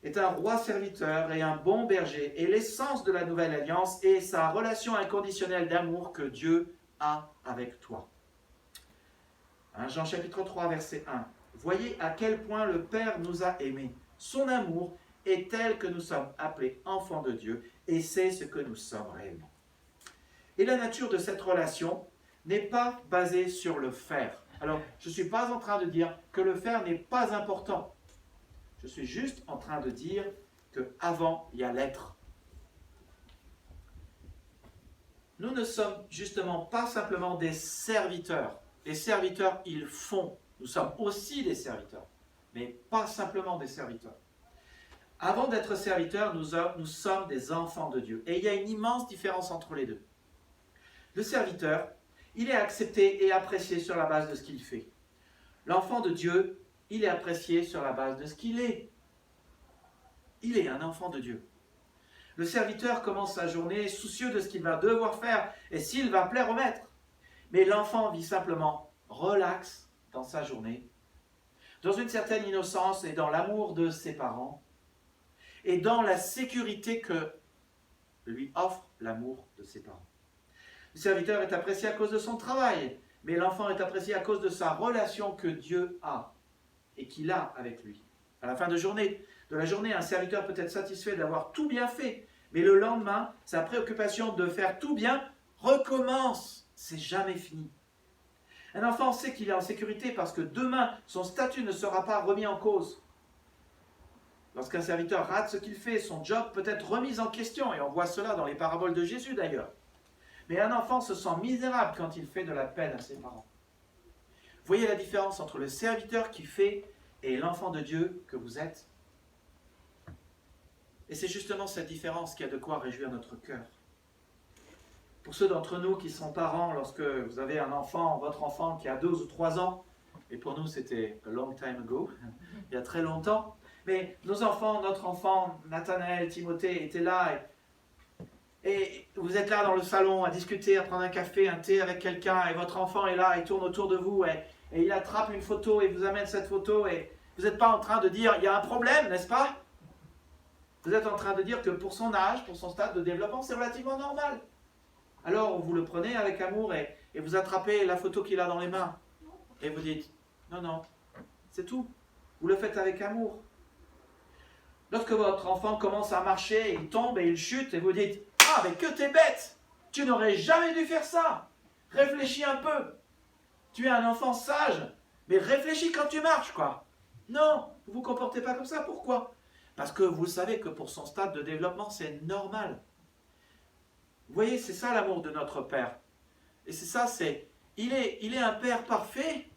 Speaker 5: est un roi serviteur et un bon berger. Et l'essence de la nouvelle alliance est sa relation inconditionnelle d'amour que Dieu a avec toi. Jean chapitre 3, verset 1. Voyez à quel point le Père nous a aimés. Son amour est telle que nous sommes appelés enfants de Dieu, et c'est ce que nous sommes réellement. Et la nature de cette relation n'est pas basée sur le faire. Alors, je ne suis pas en train de dire que le faire n'est pas important. Je suis juste en train de dire qu'avant, il y a l'être. Nous ne sommes justement pas simplement des serviteurs. Les serviteurs, ils font. Nous sommes aussi des serviteurs, mais pas simplement des serviteurs. Avant d'être serviteurs, nous sommes des enfants de Dieu. Et il y a une immense différence entre les deux. Le serviteur, il est accepté et apprécié sur la base de ce qu'il fait. L'enfant de Dieu, il est apprécié sur la base de ce qu'il est. Il est un enfant de Dieu. Le serviteur commence sa journée soucieux de ce qu'il va devoir faire et s'il va plaire au maître. Mais l'enfant vit simplement relax dans sa journée, dans une certaine innocence et dans l'amour de ses parents et dans la sécurité que lui offre l'amour de ses parents. Le serviteur est apprécié à cause de son travail, mais l'enfant est apprécié à cause de sa relation que Dieu a et qu'il a avec lui. À la fin de la journée, un serviteur peut être satisfait d'avoir tout bien fait, mais le lendemain, sa préoccupation de faire tout bien recommence. C'est jamais fini. Un enfant sait qu'il est en sécurité parce que demain, son statut ne sera pas remis en cause. Lorsqu'un serviteur rate ce qu'il fait, son job peut être remis en question, et on voit cela dans les paraboles de Jésus d'ailleurs. Mais un enfant se sent misérable quand il fait de la peine à ses parents. Vous voyez la différence entre le serviteur qui fait et l'enfant de Dieu que vous êtes? Et c'est justement cette différence qui a de quoi réjouir notre cœur. Pour ceux d'entre nous qui sont parents, lorsque vous avez un enfant, votre enfant qui a 2 ou 3 ans, et pour nous c'était a long time ago, il y a très longtemps, mais nos enfants, notre enfant, Nathanaël, Timothée, étaient là, et vous êtes là dans le salon à discuter, à prendre un café, un thé avec quelqu'un, et votre enfant est là, il tourne autour de vous, et il attrape une photo, et vous amène cette photo, et vous n'êtes pas en train de dire, il y a un problème, n'est-ce pas? Vous êtes en train de dire que pour son âge, pour son stade de développement, c'est relativement normal. Alors vous le prenez avec amour et vous attrapez la photo qu'il a dans les mains. Et vous dites, non, non, c'est tout. Vous le faites avec amour. Lorsque votre enfant commence à marcher, il tombe et il chute et vous dites, ah mais que t'es bête! Tu n'aurais jamais dû faire ça! Réfléchis un peu. Tu es un enfant sage, mais réfléchis quand tu marches, quoi. Non, vous ne vous comportez pas comme ça. Pourquoi? Parce que vous savez que pour son stade de développement, c'est normal. Vous voyez, c'est ça l'amour de notre Père. Et c'est ça, il est un Père parfait,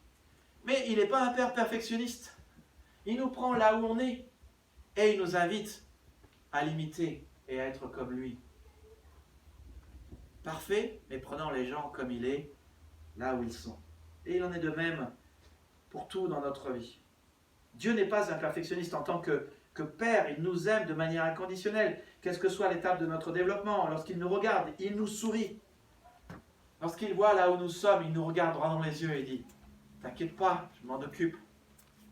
Speaker 5: mais il n'est pas un Père perfectionniste. Il nous prend là où on est et il nous invite à l'imiter et à être comme lui. Parfait, mais prenant les gens comme il est, là où ils sont. Et il en est de même pour tout dans notre vie. Dieu n'est pas un perfectionniste en tant que Père, il nous aime de manière inconditionnelle, quelle que soit l'étape de notre développement. Lorsqu'il nous regarde, il nous sourit. Lorsqu'il voit là où nous sommes, il nous regarde droit dans les yeux et dit, t'inquiète pas, je m'en occupe.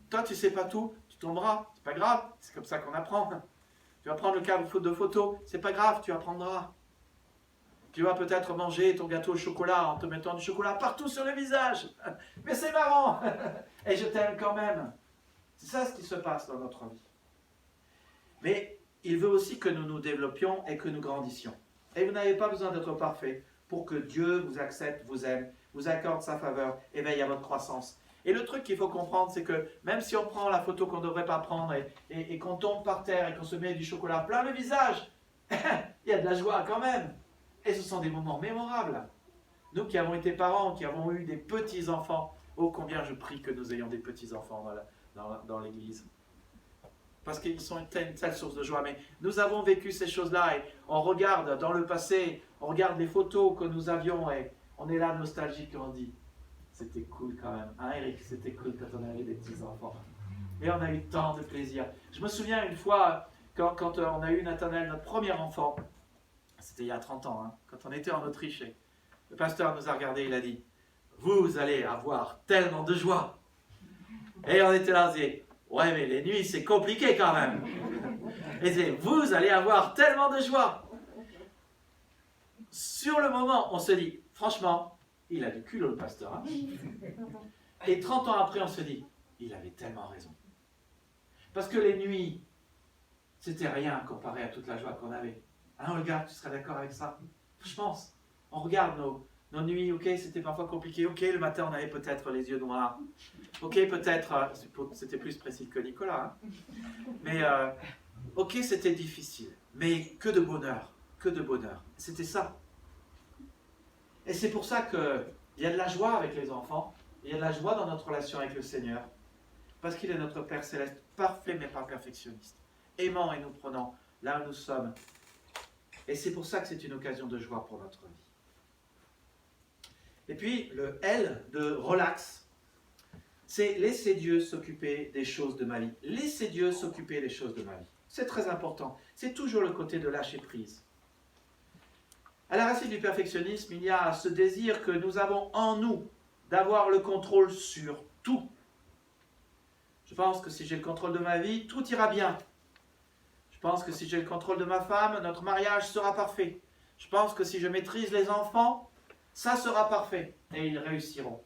Speaker 5: Toi, tu sais pas tout, tu tomberas, c'est pas grave, c'est comme ça qu'on apprend. Tu vas prendre le câble de photo, c'est pas grave, tu apprendras. Tu vas peut-être manger ton gâteau au chocolat en te mettant du chocolat partout sur le visage. Mais c'est marrant, et je t'aime quand même. C'est ça ce qui se passe dans notre vie. Mais il veut aussi que nous nous développions et que nous grandissions. Et vous n'avez pas besoin d'être parfait pour que Dieu vous accepte, vous aime, vous accorde sa faveur et veille à votre croissance. Et le truc qu'il faut comprendre, c'est que même si on prend la photo qu'on ne devrait pas prendre et qu'on tombe par terre et qu'on se met du chocolat plein le visage, il y a de la joie quand même. Et ce sont des moments mémorables. Nous qui avons été parents, qui avons eu des petits-enfants, oh combien je prie que nous ayons des petits-enfants dans l'église. Parce qu'ils sont une telle source de joie. Mais nous avons vécu ces choses-là et on regarde dans le passé, on regarde les photos que nous avions et on est là nostalgique et on dit, c'était cool quand même. Hein Eric, c'était cool quand on avait des petits-enfants. Et on a eu tant de plaisir. Je me souviens une fois, quand on a eu Nathanaël, notre premier enfant, c'était il y a 30 ans, hein, quand on était en Autriche, et le pasteur nous a regardés, il a dit, vous allez avoir tellement de joie. Et on était là, on disait, ouais, mais les nuits, c'est compliqué quand même. Et c'est, vous allez avoir tellement de joie. Sur le moment, on se dit, franchement, il a du culot, le pasteur. Hein. Et 30 ans après, on se dit, il avait tellement raison. Parce que les nuits, c'était rien comparé à toute la joie qu'on avait. Hein, Olga, tu serais d'accord avec ça? Je pense. On regarde nos nuits, ok, c'était parfois compliqué. Ok, le matin, on avait peut-être les yeux noirs. Ok, peut-être, c'était plus précis que Nicolas. Hein. Mais, ok, c'était difficile. Mais que de bonheur, que de bonheur. C'était ça. Et c'est pour ça qu'il y a de la joie avec les enfants. Il y a de la joie dans notre relation avec le Seigneur. Parce qu'il est notre Père Céleste, parfait mais pas perfectionniste. Aimant et nous prenant là où nous sommes. Et c'est pour ça que c'est une occasion de joie pour notre vie. Et puis, le L de relax, c'est laisser Dieu s'occuper des choses de ma vie. Laisser Dieu s'occuper des choses de ma vie. C'est très important. C'est toujours le côté de lâcher prise. À la racine du perfectionnisme, il y a ce désir que nous avons en nous d'avoir le contrôle sur tout. Je pense que si j'ai le contrôle de ma vie, tout ira bien. Je pense que si j'ai le contrôle de ma femme, notre mariage sera parfait. Je pense que si je maîtrise les enfants, ça sera parfait et ils réussiront.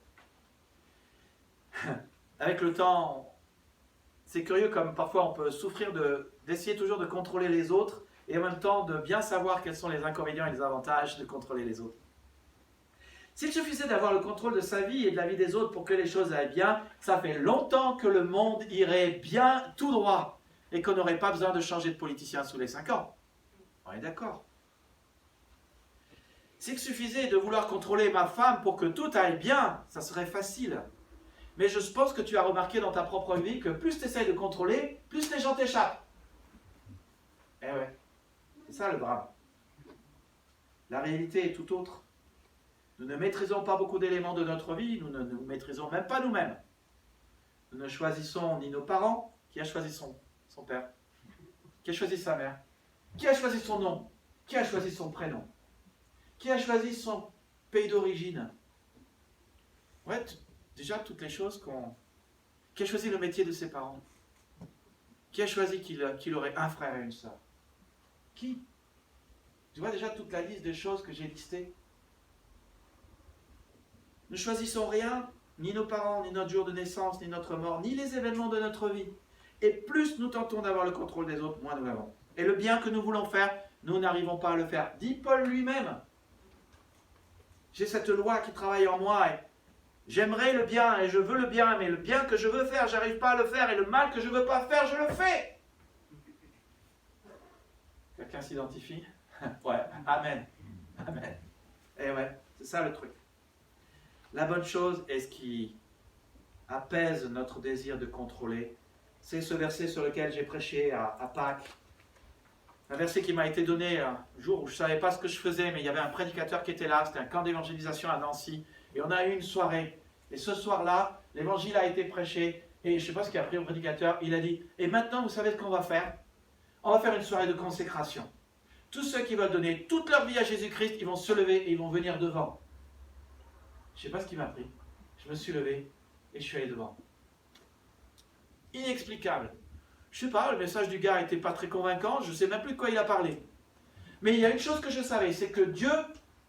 Speaker 5: Avec le temps, c'est curieux comme parfois on peut souffrir d'essayer toujours de contrôler les autres et en même temps de bien savoir quels sont les inconvénients et les avantages de contrôler les autres. S'il suffisait d'avoir le contrôle de sa vie et de la vie des autres pour que les choses aillent bien, ça fait longtemps que le monde irait bien tout droit et qu'on n'aurait pas besoin de changer de politicien tous les 5 ans. On est d'accord. S'il suffisait de vouloir contrôler ma femme pour que tout aille bien, ça serait facile. Mais je pense que tu as remarqué dans ta propre vie que plus tu essaies de contrôler, plus les gens t'échappent. Eh ouais, c'est ça le drame. La réalité est tout autre. Nous ne maîtrisons pas beaucoup d'éléments de notre vie, nous ne nous maîtrisons même pas nous-mêmes. Nous ne choisissons ni nos parents. Qui a choisi son père? Qui a choisi sa mère? Qui a choisi son nom? Qui a choisi son prénom? Qui a choisi son pays d'origine? Ouais, déjà toutes les choses qu'on... Qui a choisi le métier de ses parents? Qui a choisi qu'il aurait un frère et une sœur? Qui? Tu vois déjà toute la liste des choses que j'ai listées? Nous choisissons rien, ni nos parents, ni notre jour de naissance, ni notre mort, ni les événements de notre vie. Et plus nous tentons d'avoir le contrôle des autres, moins nous l'avons. Et le bien que nous voulons faire, nous n'arrivons pas à le faire. Dit Paul lui-même. J'ai cette loi qui travaille en moi et j'aimerais le bien et je veux le bien, mais le bien que je veux faire, j'arrive pas à le faire et le mal que je veux pas faire, je le fais. Quelqu'un s'identifie? Ouais, amen. Amen. Et ouais, c'est ça le truc. La bonne chose et ce qui apaise notre désir de contrôler, c'est ce verset sur lequel j'ai prêché à Pâques. Un verset qui m'a été donné un jour où je ne savais pas ce que je faisais, mais il y avait un prédicateur qui était là, c'était un camp d'évangélisation à Nancy, et on a eu une soirée. Et ce soir-là, l'évangile a été prêché, et je ne sais pas ce qu'a appris au prédicateur, il a dit, et maintenant vous savez ce qu'on va faire? On va faire une soirée de consécration. Tous ceux qui veulent donner toute leur vie à Jésus-Christ, ils vont se lever et ils vont venir devant. Je ne sais pas ce qui m'a pris. Je me suis levé et je suis allé devant. Inexplicable. Je ne sais pas, le message du gars n'était pas très convaincant, je ne sais même plus de quoi il a parlé. Mais il y a une chose que je savais, c'est que Dieu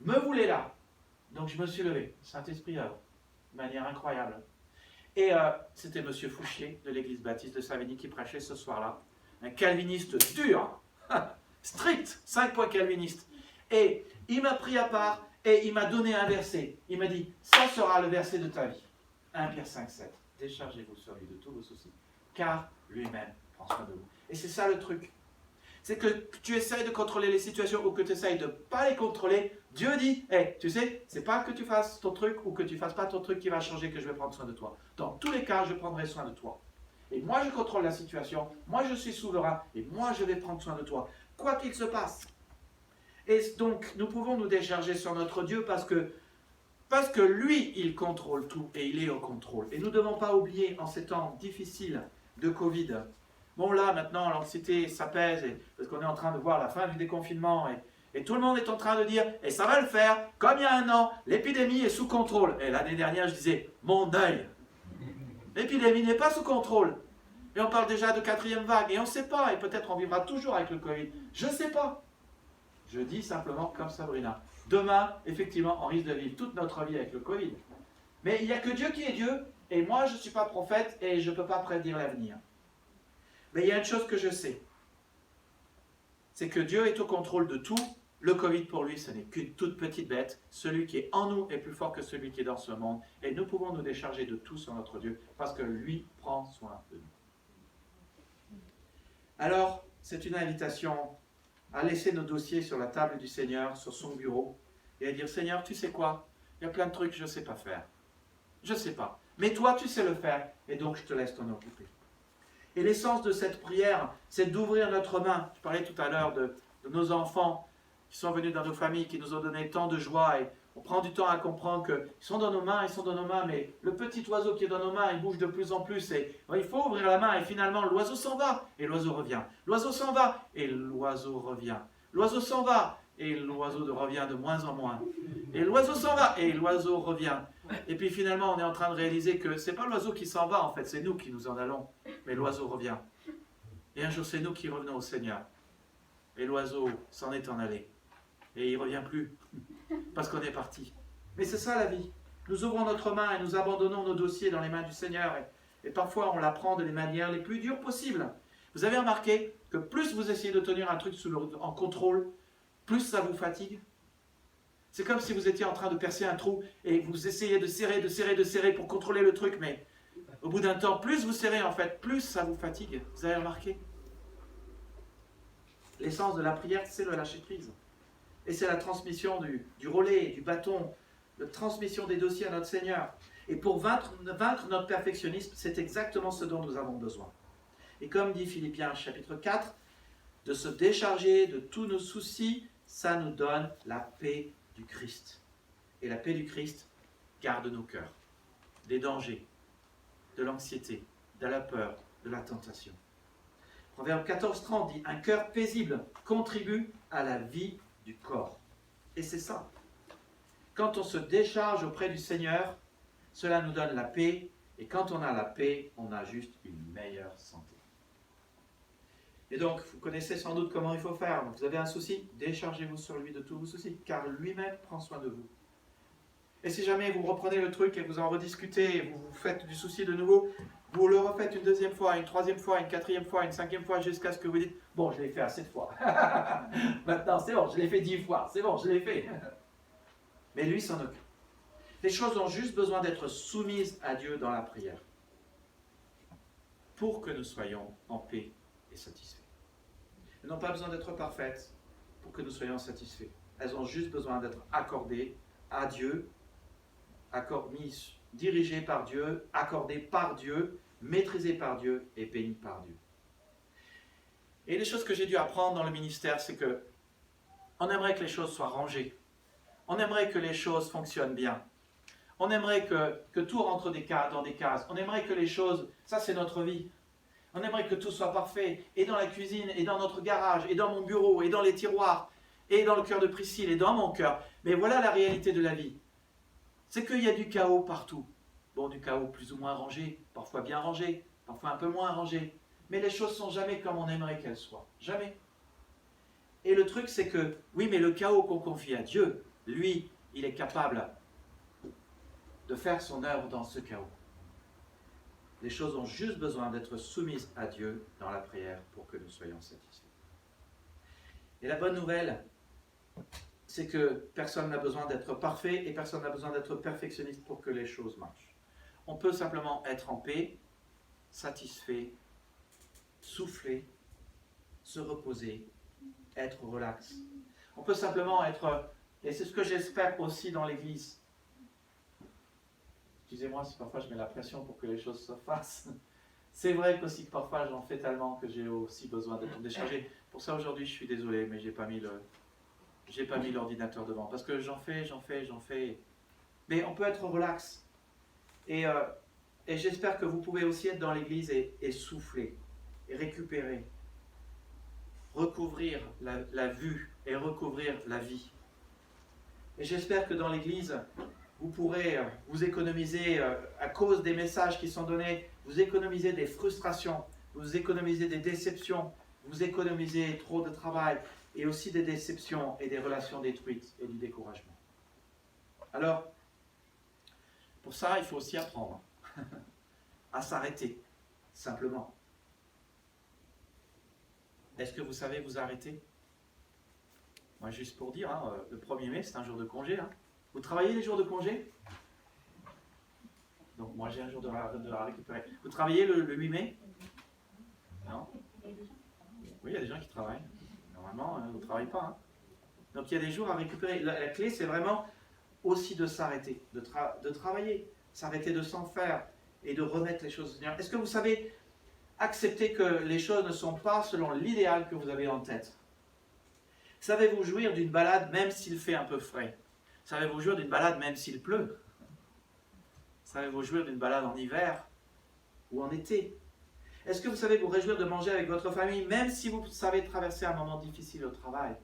Speaker 5: me voulait là. Donc je me suis levé. Saint-Esprit, de manière incroyable. Et c'était M. Fouchier de l'église baptiste de Savigny qui prêchait ce soir-là. Un calviniste dur, strict, 5 points calviniste. Et il m'a pris à part et il m'a donné un verset. Il m'a dit, ça sera le verset de ta vie. 1 Pierre 5, 7. Déchargez-vous sur lui de tous vos soucis, car lui-même prend soin de vous. Et c'est ça le truc. C'est que tu essayes de contrôler les situations ou que tu essayes de ne pas les contrôler. Dieu dit, hey, tu sais, c'est pas que tu fasses ton truc ou que tu fasses pas ton truc qui va changer que je vais prendre soin de toi. Dans tous les cas, je prendrai soin de toi. Et moi, je contrôle la situation. Moi, je suis souverain. Et moi, je vais prendre soin de toi. Quoi qu'il se passe. Et donc, nous pouvons nous décharger sur notre Dieu parce que lui, il contrôle tout et il est au contrôle. Et nous ne devons pas oublier en ces temps difficiles de Covid. Bon là, maintenant, l'anxiété s'apaise parce qu'on est en train de voir la fin du déconfinement et tout le monde est en train de dire « et ça va le faire, comme il y a 1 an, l'épidémie est sous contrôle ». Et l'année dernière, je disais « mon œil ». L'épidémie n'est pas sous contrôle. Et on parle déjà de 4e vague et on ne sait pas. Et peut-être on vivra toujours avec le Covid. Je ne sais pas. Je dis simplement comme Sabrina. Demain, effectivement, on risque de vivre toute notre vie avec le Covid. Mais il n'y a que Dieu qui est Dieu, et moi, je ne suis pas prophète, et je ne peux pas prédire l'avenir. Mais il y a une chose que je sais. c'est que Dieu est au contrôle de tout. Le Covid pour lui, ce n'est qu'une toute petite bête. Celui qui est en nous est plus fort que celui qui est dans ce monde. Et nous pouvons nous décharger de tout sur notre Dieu parce que lui prend soin de nous. Alors, c'est une invitation à laisser nos dossiers sur la table du Seigneur, sur son bureau, et à dire, Seigneur, tu sais quoi? Il y a plein de trucs que je ne sais pas faire. Je ne sais pas. Mais toi, tu sais le faire, et donc je te laisse t'en occuper. Et l'essence de cette prière, c'est d'ouvrir notre main. Je parlais tout à l'heure de nos enfants qui sont venus dans nos familles, qui nous ont donné tant de joie, et on prend du temps à comprendre qu'ils sont dans nos mains, mais le petit oiseau qui est dans nos mains, il bouge de plus en plus, et il faut ouvrir la main, et finalement l'oiseau s'en va, et l'oiseau revient. L'oiseau s'en va, et l'oiseau revient. L'oiseau s'en va, et l'oiseau revient de moins en moins. Et l'oiseau s'en va, et l'oiseau revient. Et puis finalement, on est en train de réaliser que ce n'est pas l'oiseau qui s'en va, en fait, c'est nous qui nous en allons, mais l'oiseau revient. Et un jour, c'est nous qui revenons au Seigneur. Et l'oiseau s'en est en allé. Et il ne revient plus, parce qu'on est parti. Mais c'est ça la vie. Nous ouvrons notre main et nous abandonnons nos dossiers dans les mains du Seigneur. Et parfois, on la prend de les manières les plus dures possibles. Vous avez remarqué que plus vous essayez de tenir un truc en contrôle, plus ça vous fatigue. C'est comme si vous étiez en train de percer un trou et vous essayez de serrer pour contrôler le truc. Mais au bout d'un temps, plus vous serrez en fait, plus ça vous fatigue. Vous avez remarqué? L'essence de la prière, c'est le lâcher prise. Et c'est la transmission du relais, du bâton, la transmission des dossiers à notre Seigneur. Et pour vaincre notre perfectionnisme, c'est exactement ce dont nous avons besoin. Et comme dit Philippiens chapitre 4, de se décharger de tous nos soucis, ça nous donne la paix du Christ. Et la paix du Christ garde nos cœurs des dangers, de l'anxiété, de la peur, de la tentation. Proverbe 14:30 dit « Un cœur paisible contribue à la vie du corps. » Et c'est ça. Quand on se décharge auprès du Seigneur, cela nous donne la paix. Et quand on a la paix, on a juste une meilleure santé. Et donc, vous connaissez sans doute comment il faut faire. Vous avez un souci, déchargez-vous sur lui de tous vos soucis, car lui-même prend soin de vous. Et si jamais vous reprenez le truc et vous en rediscutez, et vous vous faites du souci de nouveau, vous le refaites une deuxième fois, une troisième fois, une quatrième fois, une cinquième fois, jusqu'à ce que vous dites « Bon, je l'ai fait assez de fois. Maintenant, c'est bon, je l'ai fait 10 fois. C'est bon, je l'ai fait. » Mais lui s'en occupe. Les choses ont juste besoin d'être soumises à Dieu dans la prière pour que nous soyons en paix et satisfaits. Elles n'ont pas besoin d'être parfaites pour que nous soyons satisfaits. Elles ont juste besoin d'être accordées à Dieu, dirigées par Dieu, accordées par Dieu, maîtrisées par Dieu et bénies par Dieu. Et les choses que j'ai dû apprendre dans le ministère, c'est que on aimerait que les choses soient rangées. On aimerait que les choses fonctionnent bien. On aimerait que tout rentre dans des cases. On aimerait que les choses, ça c'est notre vie. On aimerait que tout soit parfait, et dans la cuisine, et dans notre garage, et dans mon bureau, et dans les tiroirs, et dans le cœur de Priscille, et dans mon cœur. Mais voilà la réalité de la vie. C'est qu'il y a du chaos partout. Bon, du chaos plus ou moins rangé, parfois bien rangé, parfois un peu moins rangé. Mais les choses ne sont jamais comme on aimerait qu'elles soient. Jamais. Et le truc, c'est que, oui, mais le chaos qu'on confie à Dieu, lui, il est capable de faire son œuvre dans ce chaos. Les choses ont juste besoin d'être soumises à Dieu dans la prière pour que nous soyons satisfaits. Et la bonne nouvelle, c'est que personne n'a besoin d'être parfait et personne n'a besoin d'être perfectionniste pour que les choses marchent. On peut simplement être en paix, satisfait, souffler, se reposer, être relax. On peut simplement être, et c'est ce que j'espère aussi dans l'Église. Excusez-moi si parfois je mets la pression pour que les choses se fassent. C'est vrai qu'aussi que parfois j'en fais tellement que j'ai aussi besoin d'être déchargé. Pour ça aujourd'hui je suis désolé, mais j'ai pas mis l'ordinateur devant. Parce que j'en fais. Mais on peut être relax. Et j'espère que vous pouvez aussi être dans l'église et souffler, et récupérer, recouvrir la vue et recouvrir la vie. Et j'espère que dans l'église, vous pourrez vous économiser, à cause des messages qui sont donnés, vous économiser des frustrations, vous économiser des déceptions, vous économiser trop de travail, et aussi des déceptions et des relations détruites et du découragement. Alors, pour ça, il faut aussi apprendre à s'arrêter, simplement. Est-ce que vous savez vous arrêter? Moi, juste pour dire, hein, le 1er mai, c'est un jour de congé. Hein. Vous travaillez les jours de congé? Donc moi, j'ai un jour de récupérer. Vous travaillez le 8 mai? Non? Oui, il y a des gens qui travaillent. Normalement, vous ne travaillez pas. Hein. Donc il y a des jours à récupérer. La clé, c'est vraiment aussi de s'arrêter, de travailler, s'arrêter de s'en faire et de remettre les choses au Seigneur. Est-ce que vous savez accepter que les choses ne sont pas selon l'idéal que vous avez en tête? Savez-vous jouir d'une balade même s'il fait un peu frais? Savez-vous jouir d'une balade même s'il pleut? Savez-vous jouir d'une balade en hiver ou en été? Est-ce que vous savez vous réjouir de manger avec votre famille même si vous savez traverser un moment difficile au travail?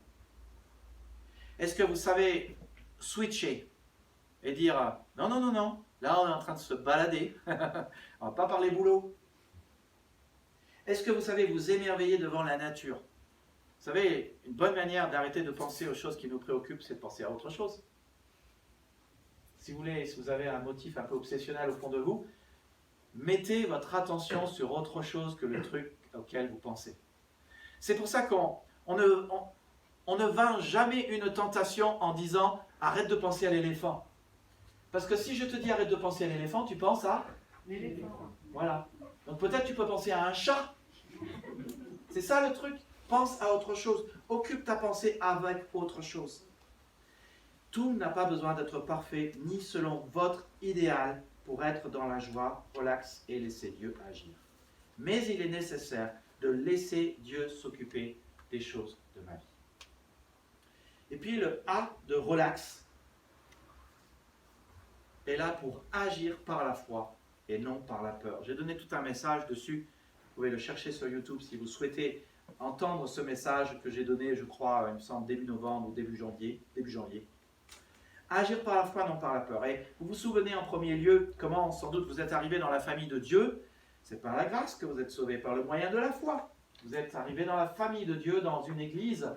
Speaker 5: Est-ce que vous savez switcher et dire non, non, non, non, là on est en train de se balader, on ne va pas parler boulot? Est-ce que vous savez vous émerveiller devant la nature? Vous savez, une bonne manière d'arrêter de penser aux choses qui nous préoccupent, c'est de penser à autre chose. Si vous voulez, si vous avez un motif un peu obsessionnel au fond de vous, mettez votre attention sur autre chose que le truc auquel vous pensez. C'est pour ça qu'on ne vainc jamais une tentation en disant « arrête de penser à l'éléphant ». Parce que si je te dis « arrête de penser à l'éléphant », tu penses à l'éléphant. Voilà. Donc peut-être tu peux penser à un chat. C'est ça le truc. Pense à autre chose. Occupe ta pensée avec autre chose. Tout n'a pas besoin d'être parfait, ni selon votre idéal, pour être dans la joie, relax et laisser Dieu agir. Mais il est nécessaire de laisser Dieu s'occuper des choses de ma vie. Et puis le A de relax est là pour agir par la foi et non par la peur. J'ai donné tout un message dessus. Vous pouvez le chercher sur YouTube si vous souhaitez entendre ce message que j'ai donné, je crois, il me semble, début novembre ou début janvier. Agir par la foi, non par la peur. Et vous vous souvenez en premier lieu comment, sans doute, vous êtes arrivé dans la famille de Dieu. C'est par la grâce que vous êtes sauvés, par le moyen de la foi. Vous êtes arrivé dans la famille de Dieu, dans une église,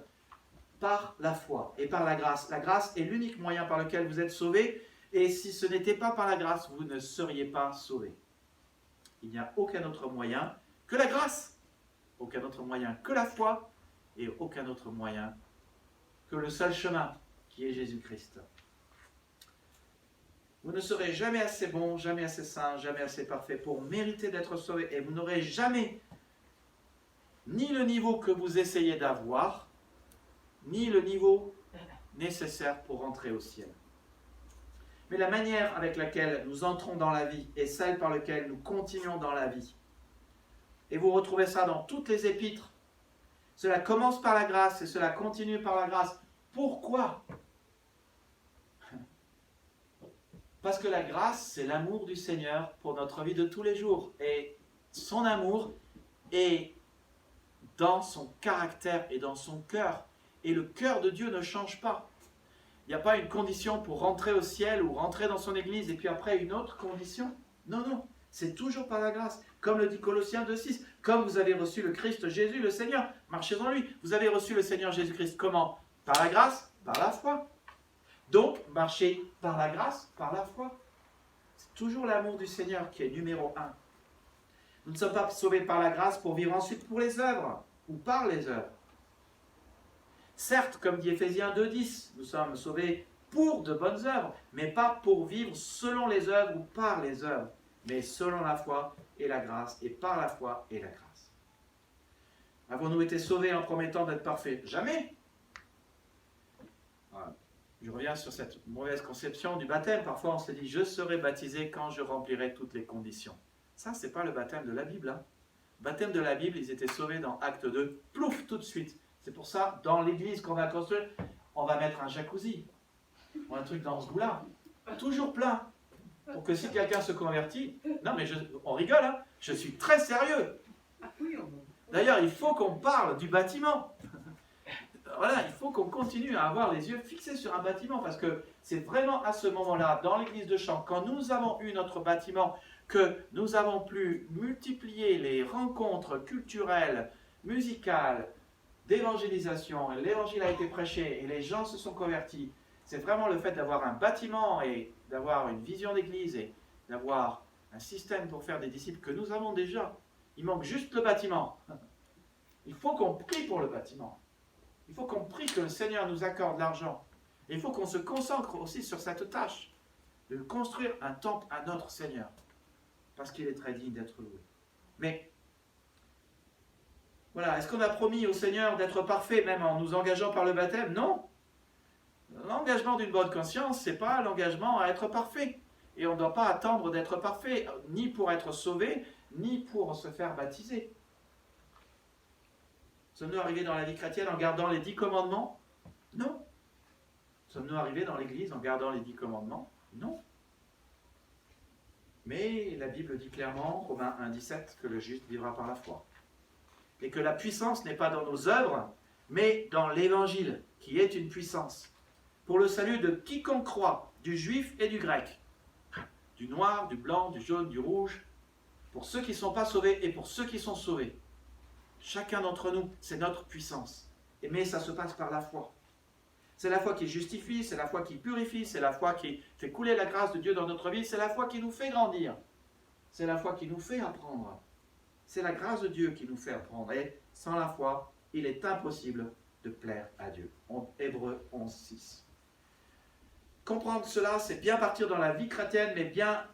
Speaker 5: par la foi et par la grâce. La grâce est l'unique moyen par lequel vous êtes sauvés. Et si ce n'était pas par la grâce, vous ne seriez pas sauvés. Il n'y a aucun autre moyen que la grâce. Aucun autre moyen que la foi. Et aucun autre moyen que le seul chemin, qui est Jésus-Christ. Vous ne serez jamais assez bon, jamais assez saint, jamais assez parfait pour mériter d'être sauvé. Et vous n'aurez jamais ni le niveau que vous essayez d'avoir, ni le niveau nécessaire pour rentrer au ciel. Mais la manière avec laquelle nous entrons dans la vie est celle par laquelle nous continuons dans la vie. Et vous retrouvez ça dans toutes les épîtres. Cela commence par la grâce et cela continue par la grâce. Pourquoi ? Parce que la grâce, c'est l'amour du Seigneur pour notre vie de tous les jours. Et son amour est dans son caractère et dans son cœur. Et le cœur de Dieu ne change pas. Il n'y a pas une condition pour rentrer au ciel ou rentrer dans son église et puis après une autre condition. Non, non, c'est toujours par la grâce. Comme le dit Colossiens 2,6. Comme vous avez reçu le Christ Jésus, le Seigneur, marchez en lui. Vous avez reçu le Seigneur Jésus-Christ. Comment ? Par la grâce, par la foi. Donc, marchez par la grâce, par la foi. C'est toujours l'amour du Seigneur qui est numéro 1. Nous ne sommes pas sauvés par la grâce pour vivre ensuite pour les œuvres ou par les œuvres. Certes, comme dit Éphésiens 2,10, nous sommes sauvés pour de bonnes œuvres, mais pas pour vivre selon les œuvres ou par les œuvres, mais selon la foi et la grâce, et par la foi et la grâce. Avons-nous été sauvés en promettant d'être parfaits ? Jamais. Voilà. Je reviens sur cette mauvaise conception du baptême. Parfois, on se dit « Je serai baptisé quand je remplirai toutes les conditions ». Ça, ce n'est pas le baptême de la Bible. Hein. Le baptême de la Bible, ils étaient sauvés dans Acte 2, plouf, tout de suite. C'est pour ça, dans l'église qu'on va construire, on va mettre un jacuzzi. Ou un truc dans ce goût-là. Toujours plein. Pour que si quelqu'un se convertit... Non, mais on rigole, hein. Je suis très sérieux. D'ailleurs, il faut qu'on parle du bâtiment. Voilà, il faut qu'on continue à avoir les yeux fixés sur un bâtiment, parce que c'est vraiment à ce moment-là, dans l'église de Champs, quand nous avons eu notre bâtiment, que nous avons pu multiplier les rencontres culturelles, musicales, d'évangélisation, et l'évangile a été prêché, et les gens se sont convertis. C'est vraiment le fait d'avoir un bâtiment, et d'avoir une vision d'église, et d'avoir un système pour faire des disciples que nous avons déjà. Il manque juste le bâtiment. Il faut qu'on prie pour le bâtiment. Il faut qu'on prie que le Seigneur nous accorde l'argent. Il faut qu'on se concentre aussi sur cette tâche de construire un temple à notre Seigneur. Parce qu'il est très digne d'être loué. Mais, voilà, est-ce qu'on a promis au Seigneur d'être parfait, même en nous engageant par le baptême? Non. L'engagement d'une bonne conscience, ce n'est pas l'engagement à être parfait. Et on ne doit pas attendre d'être parfait, ni pour être sauvé, ni pour se faire baptiser. Sommes-nous arrivés dans la vie chrétienne en gardant les 10 commandements? Non. Sommes-nous arrivés dans l'Église en gardant les 10 commandements? Non. Mais la Bible dit clairement, Romains 1,17, que le juste vivra par la foi. Et que la puissance n'est pas dans nos œuvres, mais dans l'Évangile, qui est une puissance. Pour le salut de quiconque croit, du juif et du grec, du noir, du blanc, du jaune, du rouge, pour ceux qui ne sont pas sauvés et pour ceux qui sont sauvés. Chacun d'entre nous, c'est notre puissance. Mais ça se passe par la foi. C'est la foi qui justifie, c'est la foi qui purifie, c'est la foi qui fait couler la grâce de Dieu dans notre vie, c'est la foi qui nous fait grandir. C'est la foi qui nous fait apprendre. C'est la grâce de Dieu qui nous fait apprendre. Et sans la foi, il est impossible de plaire à Dieu. Hébreux 11:6. Comprendre cela, c'est bien partir dans la vie chrétienne, mais bien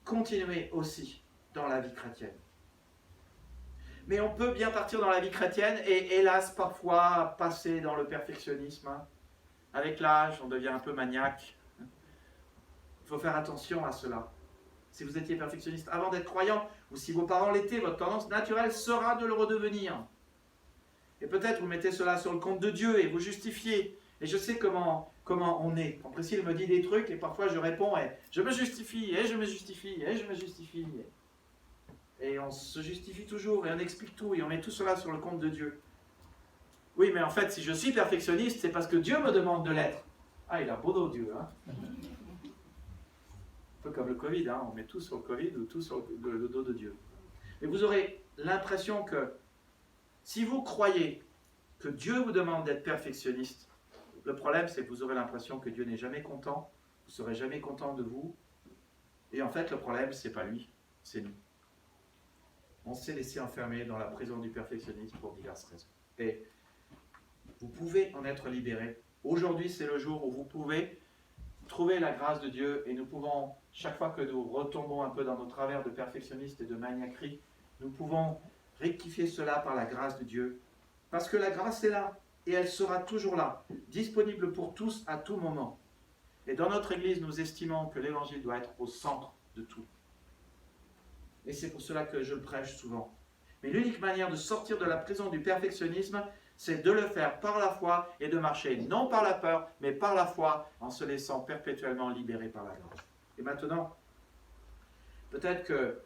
Speaker 5: continuer aussi dans la vie chrétienne. Mais on peut bien partir dans la vie chrétienne et hélas parfois passer dans le perfectionnisme. Avec l'âge, on devient un peu maniaque. Il faut faire attention à cela. Si vous étiez perfectionniste avant d'être croyant, ou si vos parents l'étaient, votre tendance naturelle sera de le redevenir. Et peut-être vous mettez cela sur le compte de Dieu et vous justifiez. Et je sais comment on est. Quand Priscille me dit des trucs et parfois je réponds et je me justifie, et je me justifie, et je me justifie. Et on se justifie toujours et on explique tout et on met tout cela sur le compte de Dieu. Oui, mais en fait, si je suis perfectionniste, c'est parce que Dieu me demande de l'être. Ah, il a beau dos, Dieu. Hein, un peu comme le Covid, hein, on met tout sur le Covid ou tout sur le dos de Dieu. Mais vous aurez l'impression que si vous croyez que Dieu vous demande d'être perfectionniste, le problème, c'est que vous aurez l'impression que Dieu n'est jamais content, vous ne serez jamais content de vous. Et en fait, le problème, ce n'est pas lui, c'est nous. On s'est laissé enfermer dans la prison du perfectionnisme pour diverses raisons. Et vous pouvez en être libéré. Aujourd'hui, c'est le jour où vous pouvez trouver la grâce de Dieu et nous pouvons, chaque fois que nous retombons un peu dans nos travers de perfectionniste et de maniaquerie, nous pouvons rectifier cela par la grâce de Dieu. Parce que la grâce est là et elle sera toujours là, disponible pour tous à tout moment. Et dans notre Église, nous estimons que l'Évangile doit être au centre de tout. Et c'est pour cela que je le prêche souvent. Mais l'unique manière de sortir de la prison du perfectionnisme, c'est de le faire par la foi et de marcher non par la peur, mais par la foi, en se laissant perpétuellement libérer par la grâce. Et maintenant, peut-être que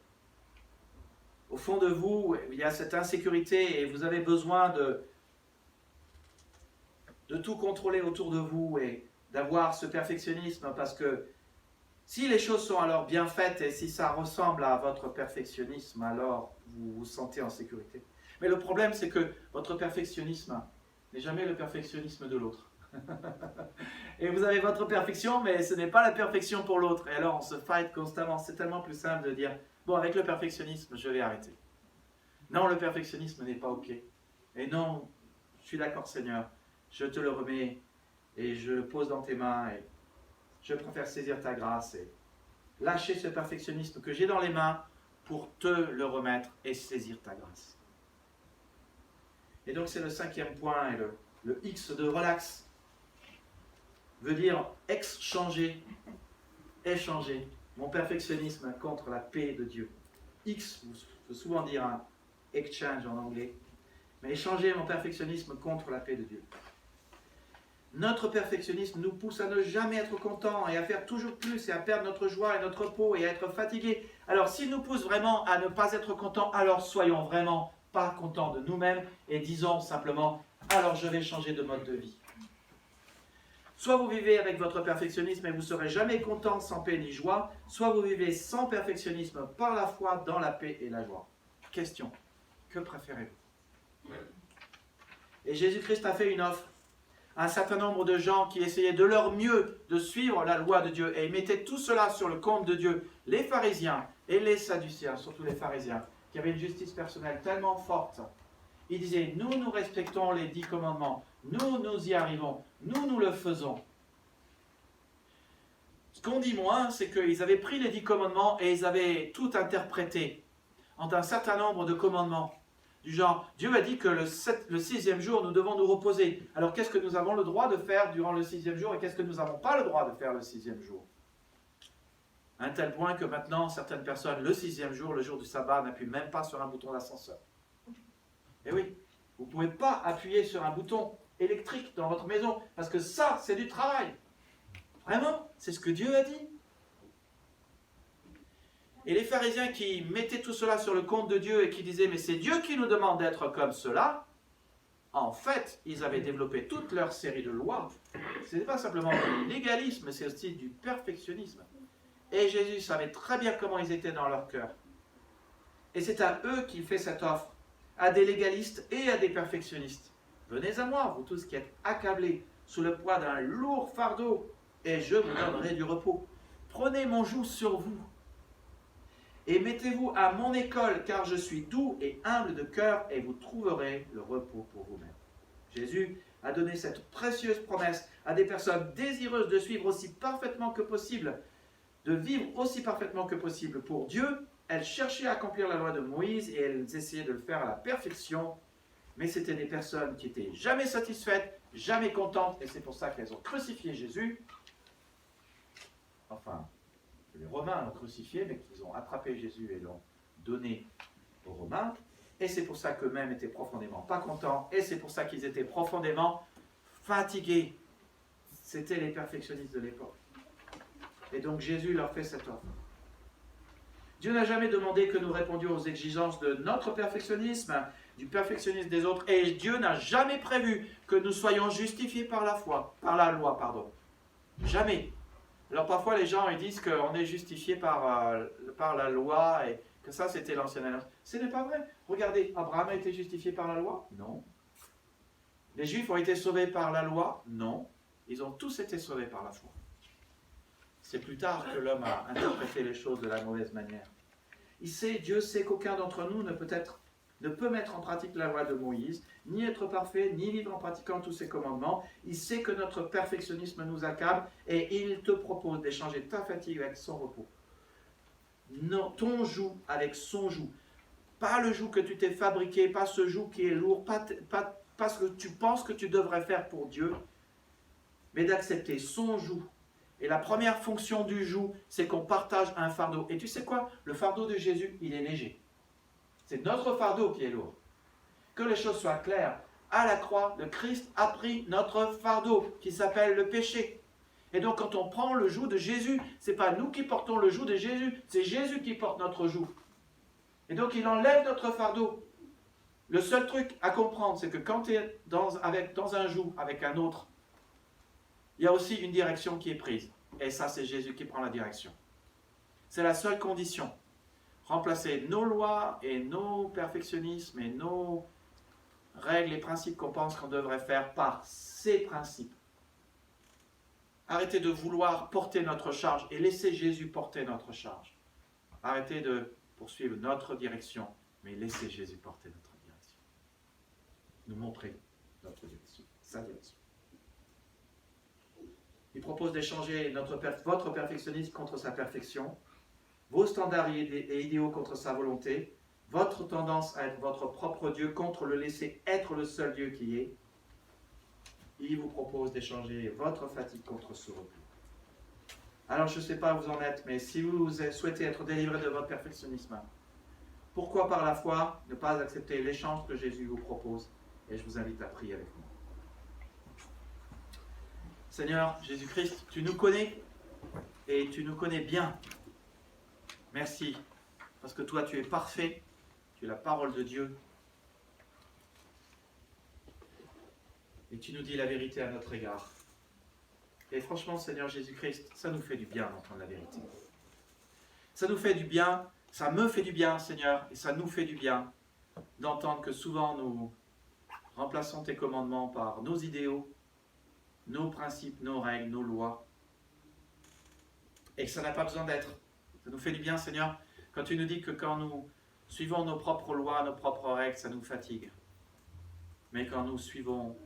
Speaker 5: au fond de vous, il y a cette insécurité et vous avez besoin de tout contrôler autour de vous et d'avoir ce perfectionnisme parce que si les choses sont alors bien faites et si ça ressemble à votre perfectionnisme, alors vous vous sentez en sécurité. Mais le problème, c'est que votre perfectionnisme n'est jamais le perfectionnisme de l'autre. Et vous avez votre perfection, mais ce n'est pas la perfection pour l'autre. Et alors on se fight constamment. C'est tellement plus simple de dire, bon, avec le perfectionnisme, je vais arrêter. Non, le perfectionnisme n'est pas OK. Et non, je suis d'accord Seigneur, je te le remets et je le pose dans tes mains et je préfère saisir ta grâce et lâcher ce perfectionnisme que j'ai dans les mains pour te le remettre et saisir ta grâce. Et donc c'est le 5e point et le X de relax veut dire échanger mon perfectionnisme contre la paix de Dieu. X veut souvent dire un exchange en anglais, mais échanger mon perfectionnisme contre la paix de Dieu. Notre perfectionnisme nous pousse à ne jamais être content et à faire toujours plus et à perdre notre joie et notre repos et à être fatigué. Alors s'il nous pousse vraiment à ne pas être content, alors soyons vraiment pas contents de nous-mêmes et disons simplement, alors je vais changer de mode de vie. Soit vous vivez avec votre perfectionnisme et vous ne serez jamais content sans paix ni joie, soit vous vivez sans perfectionnisme par la foi dans la paix et la joie. Question, que préférez-vous? Et Jésus-Christ a fait une offre à un certain nombre de gens qui essayaient de leur mieux de suivre la loi de Dieu et ils mettaient tout cela sur le compte de Dieu. Les pharisiens et les sadducéens, surtout les pharisiens, qui avaient une justice personnelle tellement forte Il disait, nous respectons les 10 commandements. Nous y arrivons. Nous le faisons. Ce qu'on dit moins, c'est qu'ils avaient pris les 10 commandements et ils avaient tout interprété en un certain nombre de commandements. Du genre, Dieu a dit que le 6e jour, nous devons nous reposer. Alors qu'est-ce que nous avons le droit de faire durant le 6e jour et qu'est-ce que nous n'avons pas le droit de faire le 6e jour? À un tel point que maintenant, certaines personnes, le 6e jour, le jour du sabbat, n'appuient même pas sur un bouton d'ascenseur. Et oui, vous ne pouvez pas appuyer sur un bouton électrique dans votre maison parce que ça, c'est du travail. Vraiment, c'est ce que Dieu a dit. Et les pharisiens qui mettaient tout cela sur le compte de Dieu et qui disaient « mais c'est Dieu qui nous demande d'être comme cela », en fait, ils avaient développé toute leur série de lois. Ce n'est pas simplement du légalisme, c'est aussi du perfectionnisme. Et Jésus savait très bien comment ils étaient dans leur cœur. Et c'est à eux qu'il fait cette offre, à des légalistes et à des perfectionnistes. « Venez à moi, vous tous qui êtes accablés sous le poids d'un lourd fardeau, et je vous donnerai du repos. Prenez mon joug sur vous. Et mettez-vous à mon école, car je suis doux et humble de cœur, et vous trouverez le repos pour vous-même. » Jésus a donné cette précieuse promesse à des personnes désireuses de suivre aussi parfaitement que possible, de vivre aussi parfaitement que possible pour Dieu. Elles cherchaient à accomplir la loi de Moïse, et elles essayaient de le faire à la perfection, mais c'était des personnes qui étaient jamais satisfaites, jamais contentes, et c'est pour ça qu'elles ont crucifié Jésus. Enfin, les Romains l'ont crucifié, mais qu'ils ont attrapé Jésus et l'ont donné aux Romains. Et c'est pour ça qu'eux-mêmes étaient profondément pas contents. Et c'est pour ça qu'ils étaient profondément fatigués. C'était les perfectionnistes de l'époque. Et donc Jésus leur fait cette offre. Dieu n'a jamais demandé que nous répondions aux exigences de notre perfectionnisme, du perfectionnisme des autres. Et Dieu n'a jamais prévu que nous soyons justifiés par la foi, par la loi, pardon. Jamais. Alors parfois les gens ils disent qu'on est justifié par la loi et que ça c'était l'ancienne alliance. Ce n'est pas vrai. Regardez, Abraham a été justifié par la loi? Non. Les Juifs ont été sauvés par la loi? Non. Ils ont tous été sauvés par la foi. C'est plus tard que l'homme a interprété les choses de la mauvaise manière. Dieu sait qu'aucun d'entre nous ne peut mettre en pratique la loi de Moïse, ni être parfait, ni vivre en pratiquant tous ses commandements. Il sait que notre perfectionnisme nous accable et il te propose d'échanger ta fatigue avec son repos. Non, ton joug avec son joug. Pas le joug que tu t'es fabriqué, pas ce joug qui est lourd, pas ce que tu penses que tu devrais faire pour Dieu, mais d'accepter son joug. Et la première fonction du joug, c'est qu'on partage un fardeau. Et tu sais quoi? Le fardeau de Jésus, il est léger. C'est notre fardeau qui est lourd. Que les choses soient claires. À la croix, le Christ a pris notre fardeau, qui s'appelle le péché. Et donc, quand on prend le joug de Jésus, ce n'est pas nous qui portons le joug de Jésus, c'est Jésus qui porte notre joug. Et donc, il enlève notre fardeau. Le seul truc à comprendre, c'est que quand tu es dans un joug avec un autre, il y a aussi une direction qui est prise. Et ça, c'est Jésus qui prend la direction. C'est la seule condition. Remplacer nos lois et nos perfectionnismes et nos règles et principes qu'on pense qu'on devrait faire par ses principes. Arrêtez de vouloir porter notre charge et laisser Jésus porter notre charge. Arrêtez de poursuivre notre direction, mais laissez Jésus porter notre direction. Nous montrer notre direction, sa direction. Il propose d'échanger votre perfectionnisme contre sa perfection, vos standards et idéaux contre sa volonté, votre tendance à être votre propre Dieu contre le laisser être le seul Dieu qui est. Il vous propose d'échanger votre fatigue contre ce repos. Alors je ne sais pas où vous en êtes, mais si vous souhaitez être délivré de votre perfectionnisme, pourquoi par la foi ne pas accepter l'échange que Jésus vous propose? Et je vous invite à prier avec moi. Seigneur Jésus-Christ, tu nous connais et tu nous connais bien. Merci, parce que toi tu es parfait, tu es la parole de Dieu. Et tu nous dis la vérité à notre égard. Et franchement, Seigneur Jésus-Christ, ça nous fait du bien d'entendre la vérité. Ça nous fait du bien, ça me fait du bien, Seigneur, et ça nous fait du bien d'entendre que souvent nous remplaçons tes commandements par nos idéaux, nos principes, nos règles, nos lois, et que ça n'a pas besoin d'être. Ça nous fait du bien, Seigneur, quand tu nous dis que quand nous suivons nos propres lois, nos propres règles, ça nous fatigue. Mais quand nous suivons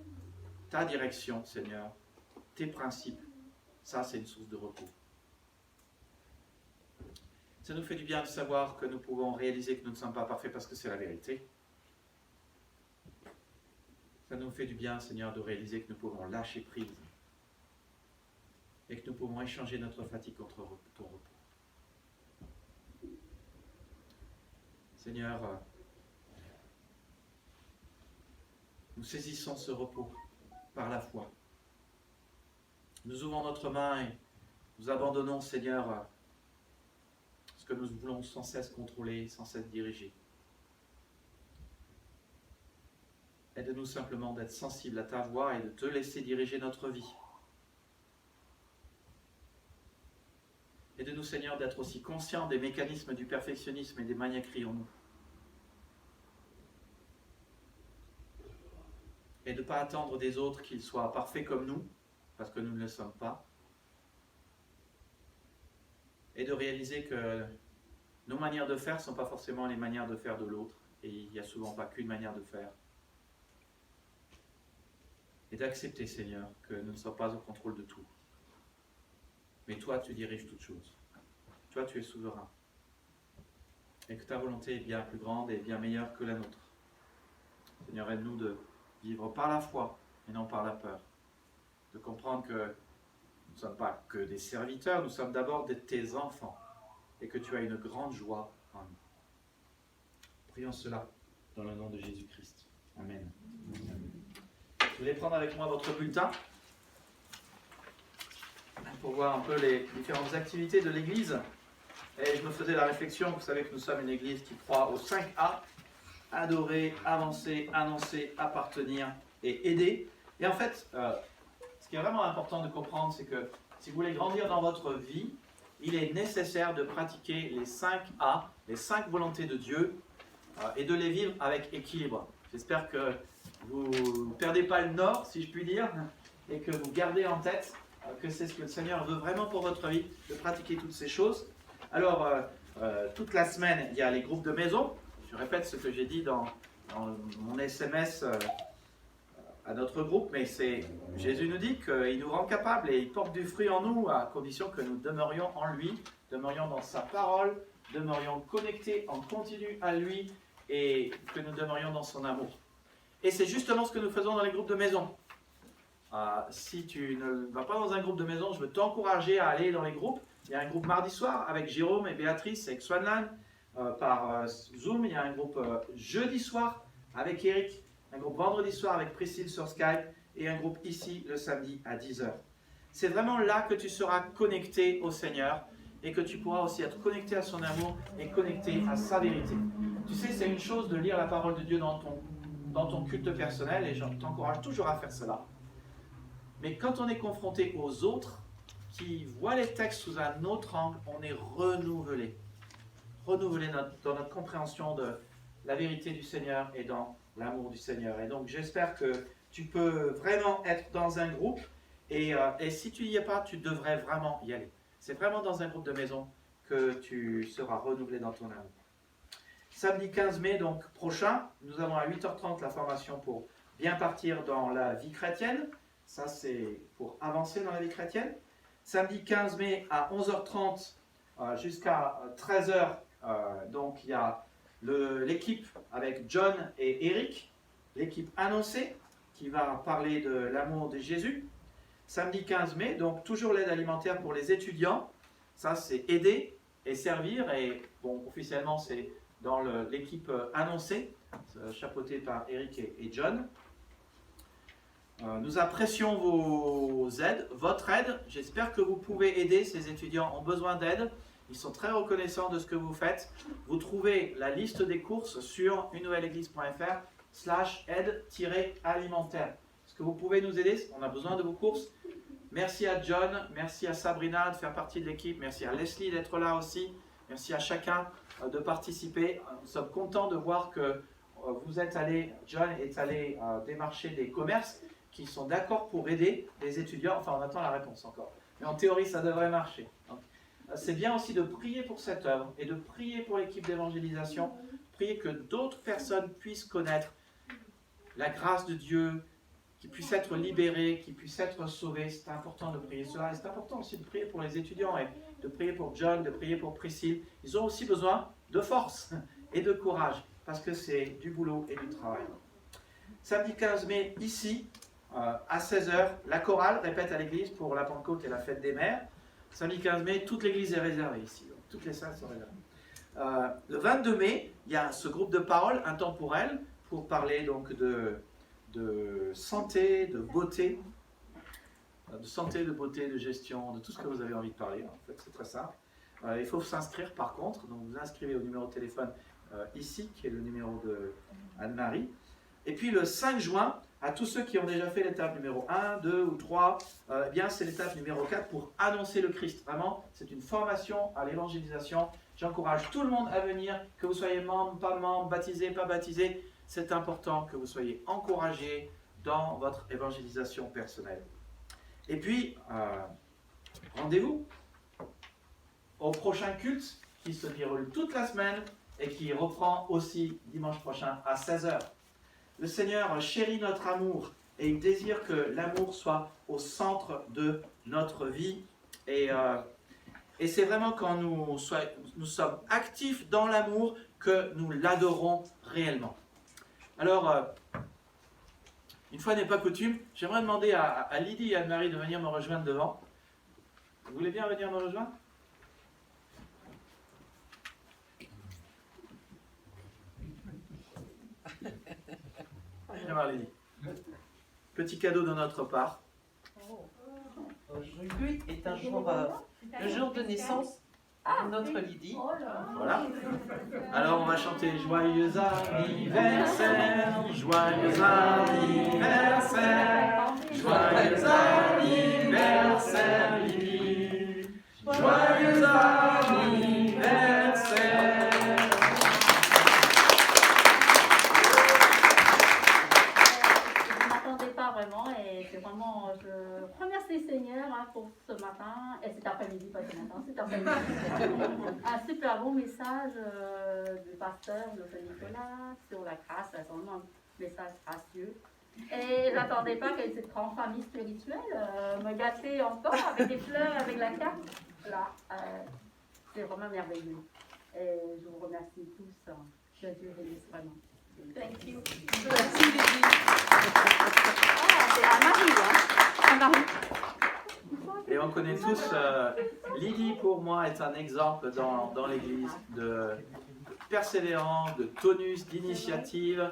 Speaker 5: ta direction, Seigneur, tes principes, ça c'est une source de repos. Ça nous fait du bien de savoir que nous pouvons réaliser que nous ne sommes pas parfaits parce que c'est la vérité. Ça nous fait du bien, Seigneur, de réaliser que nous pouvons lâcher prise et que nous pouvons échanger notre fatigue contre ton repos. Seigneur, nous saisissons ce repos par la foi. Nous ouvrons notre main et nous abandonnons, Seigneur, ce que nous voulons sans cesse contrôler, sans cesse diriger. Aide-nous simplement d'être sensibles à ta voix et de te laisser diriger notre vie. Aide-nous, Seigneur, d'être aussi conscients des mécanismes du perfectionnisme et des maniaqueries en nous. Et de ne pas attendre des autres qu'ils soient parfaits comme nous, parce que nous ne le sommes pas. Et de réaliser que nos manières de faire ne sont pas forcément les manières de faire de l'autre. Et il n'y a souvent pas qu'une manière de faire. Et d'accepter, Seigneur, que nous ne sommes pas au contrôle de tout. Mais toi, tu diriges toutes choses. Toi, tu es souverain. Et que ta volonté est bien plus grande et bien meilleure que la nôtre. Seigneur, aide-nous de vivre par la foi et non par la peur. De comprendre que nous ne sommes pas que des serviteurs, nous sommes d'abord tes enfants. Et que tu as une grande joie en nous. Prions cela dans le nom de Jésus-Christ. Amen. Vous voulez prendre avec moi votre bulletin pour voir un peu les différentes activités de l'Église. Et je me faisais la réflexion, vous savez que nous sommes une Église qui croit aux 5 A. Adorer, avancer, annoncer, appartenir et aider. Et en fait, ce qui est vraiment important de comprendre, c'est que si vous voulez grandir dans votre vie, il est nécessaire de pratiquer les 5 A, les 5 volontés de Dieu, et de les vivre avec équilibre. J'espère que vous ne perdez pas le nord, si je puis dire, et que vous gardez en tête que c'est ce que le Seigneur veut vraiment pour votre vie, de pratiquer toutes ces choses. Alors, toute la semaine, il y a les groupes de maison. Je répète ce que j'ai dit dans mon SMS à notre groupe, mais c'est Jésus nous dit qu'il nous rend capables et il porte du fruit en nous à condition que nous demeurions en lui, demeurions dans sa parole, demeurions connectés en continu à lui et que nous demeurions dans son amour. Et c'est justement ce que nous faisons dans les groupes de maison. Si tu ne vas pas dans un groupe de maison, je veux t'encourager à aller dans les groupes. Il y a un groupe mardi soir avec Jérôme et Béatrice, avec Swanland, par Zoom. Il y a un groupe jeudi soir avec Eric, un groupe vendredi soir avec Priscille sur Skype et un groupe ici le samedi à 10h. C'est vraiment là que tu seras connecté au Seigneur et que tu pourras aussi être connecté à son amour et connecté à sa vérité. Tu sais, c'est une chose de lire la parole de Dieu dans ton culte personnel et je t'encourage toujours à faire cela. Mais quand on est confronté aux autres qui voient les textes sous un autre angle, on est renouvelé. Renouvelé dans notre compréhension de la vérité du Seigneur et dans l'amour du Seigneur. Et donc j'espère que tu peux vraiment être dans un groupe et si tu n'y es pas, tu devrais vraiment y aller. C'est vraiment dans un groupe de maison que tu seras renouvelé dans ton amour. Samedi 15 mai, donc prochain, nous avons à 8h30 la formation pour bien partir dans la vie chrétienne. Ça, c'est pour avancer dans la vie chrétienne. Samedi 15 mai à 11h30 jusqu'à 13h, donc il y a l'équipe avec John et Eric, l'équipe annoncée qui va parler de l'amour de Jésus. Samedi 15 mai, donc toujours l'aide alimentaire pour les étudiants. Ça, c'est aider et servir. Et bon, officiellement, c'est dans l'équipe annoncée, chapeautée par Eric et John. Nous apprécions vos aides, votre aide. J'espère que vous pouvez aider. Ces étudiants ont besoin d'aide. Ils sont très reconnaissants de ce que vous faites. Vous trouvez la liste des courses sur unenouvelleleglise.fr/aide-alimentaire. Est-ce que vous pouvez nous aider? On a besoin de vos courses. Merci à John, merci à Sabrina de faire partie de l'équipe, merci à Leslie d'être là aussi, merci à chacun de participer. Nous sommes contents de voir que John est allé démarcher des commerces qui sont d'accord pour aider les étudiants. Enfin, on attend la réponse encore. Mais en théorie, ça devrait marcher. C'est bien aussi de prier pour cette œuvre et de prier pour l'équipe d'évangélisation, prier que d'autres personnes puissent connaître la grâce de Dieu, qu'ils puissent être libérés, qu'ils puissent être sauvés. C'est important de prier cela. Et c'est important aussi de prier pour les étudiants et de prier pour John, de prier pour Priscille. Ils ont aussi besoin de force et de courage parce que c'est du boulot et du travail. Samedi 15 mai, ici, à 16h, la chorale répète à l'église pour la Pentecôte et la fête des mères. Samedi 15 mai, toute l'église est réservée ici. Donc, toutes les salles sont réservées. Le 22 mai, il y a ce groupe de parole intemporel pour parler donc de santé, de beauté, de gestion, de tout ce que vous avez envie de parler. En fait, c'est très simple. Il faut s'inscrire par contre. Donc, vous inscrivez au numéro de téléphone ici, qui est le numéro de Anne-Marie. Et puis le 5 juin, à tous ceux qui ont déjà fait l'étape numéro 1, 2 ou 3, eh bien c'est l'étape numéro 4 pour annoncer le Christ. Vraiment, c'est une formation à l'évangélisation. J'encourage tout le monde à venir, que vous soyez membre, pas membre, baptisé, pas baptisé. C'est important que vous soyez encouragés dans votre évangélisation personnelle. Et puis, rendez-vous au prochain culte qui se déroule toute la semaine et qui reprend aussi dimanche prochain à 16h. Le Seigneur chérit notre amour et il désire que l'amour soit au centre de notre vie. Et c'est vraiment quand nous sommes actifs dans l'amour que nous l'adorons réellement. Alors, une fois n'est pas coutume, j'aimerais demander à Lydie et à Anne-Marie de venir me rejoindre devant. Vous voulez bien venir me rejoindre ? Viens voir Lydie. Petit cadeau de notre part.
Speaker 4: Aujourd'hui est un jour, le jour de naissance de notre Lydie.
Speaker 5: Voilà. Alors on va chanter Joyeux anniversaire, joyeux anniversaire, joyeux anniversaire Lydie, joyeux anniversaire.
Speaker 6: Vraiment, et c'est vraiment, je remercie le Seigneur pour ce matin, et cet après-midi, pas ce matin, cet après-midi. Un super bon message du pasteur de Nicolas sur la grâce, c'est vraiment un message gracieux. Et j'attendais pas que cette grande famille spirituelle me gâtait encore avec des fleurs, avec la carte. Là, c'est vraiment merveilleux. Et je vous remercie tous. Que Dieu vous bénisse vraiment. Thank you.
Speaker 4: Merci Lydie.
Speaker 6: C'est Anne-Marie, hein? Anne-Marie.
Speaker 5: Et on connaît tous, Lydie pour moi est un exemple dans l'église de persévérance, de tonus, d'initiative.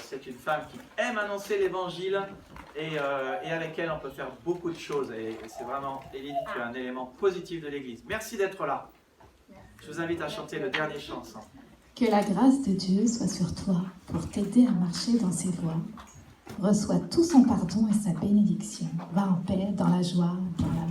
Speaker 5: C'est une femme qui aime annoncer l'évangile et avec elle on peut faire beaucoup de choses. Et c'est vraiment, Lydie, tu es un élément positif de l'église. Merci d'être là. Je vous invite à chanter le dernier chant ensemble.
Speaker 1: Que la grâce de Dieu soit sur toi pour t'aider à marcher dans ses voies. Reçois tout son pardon et sa bénédiction. Va en paix, dans la joie, dans la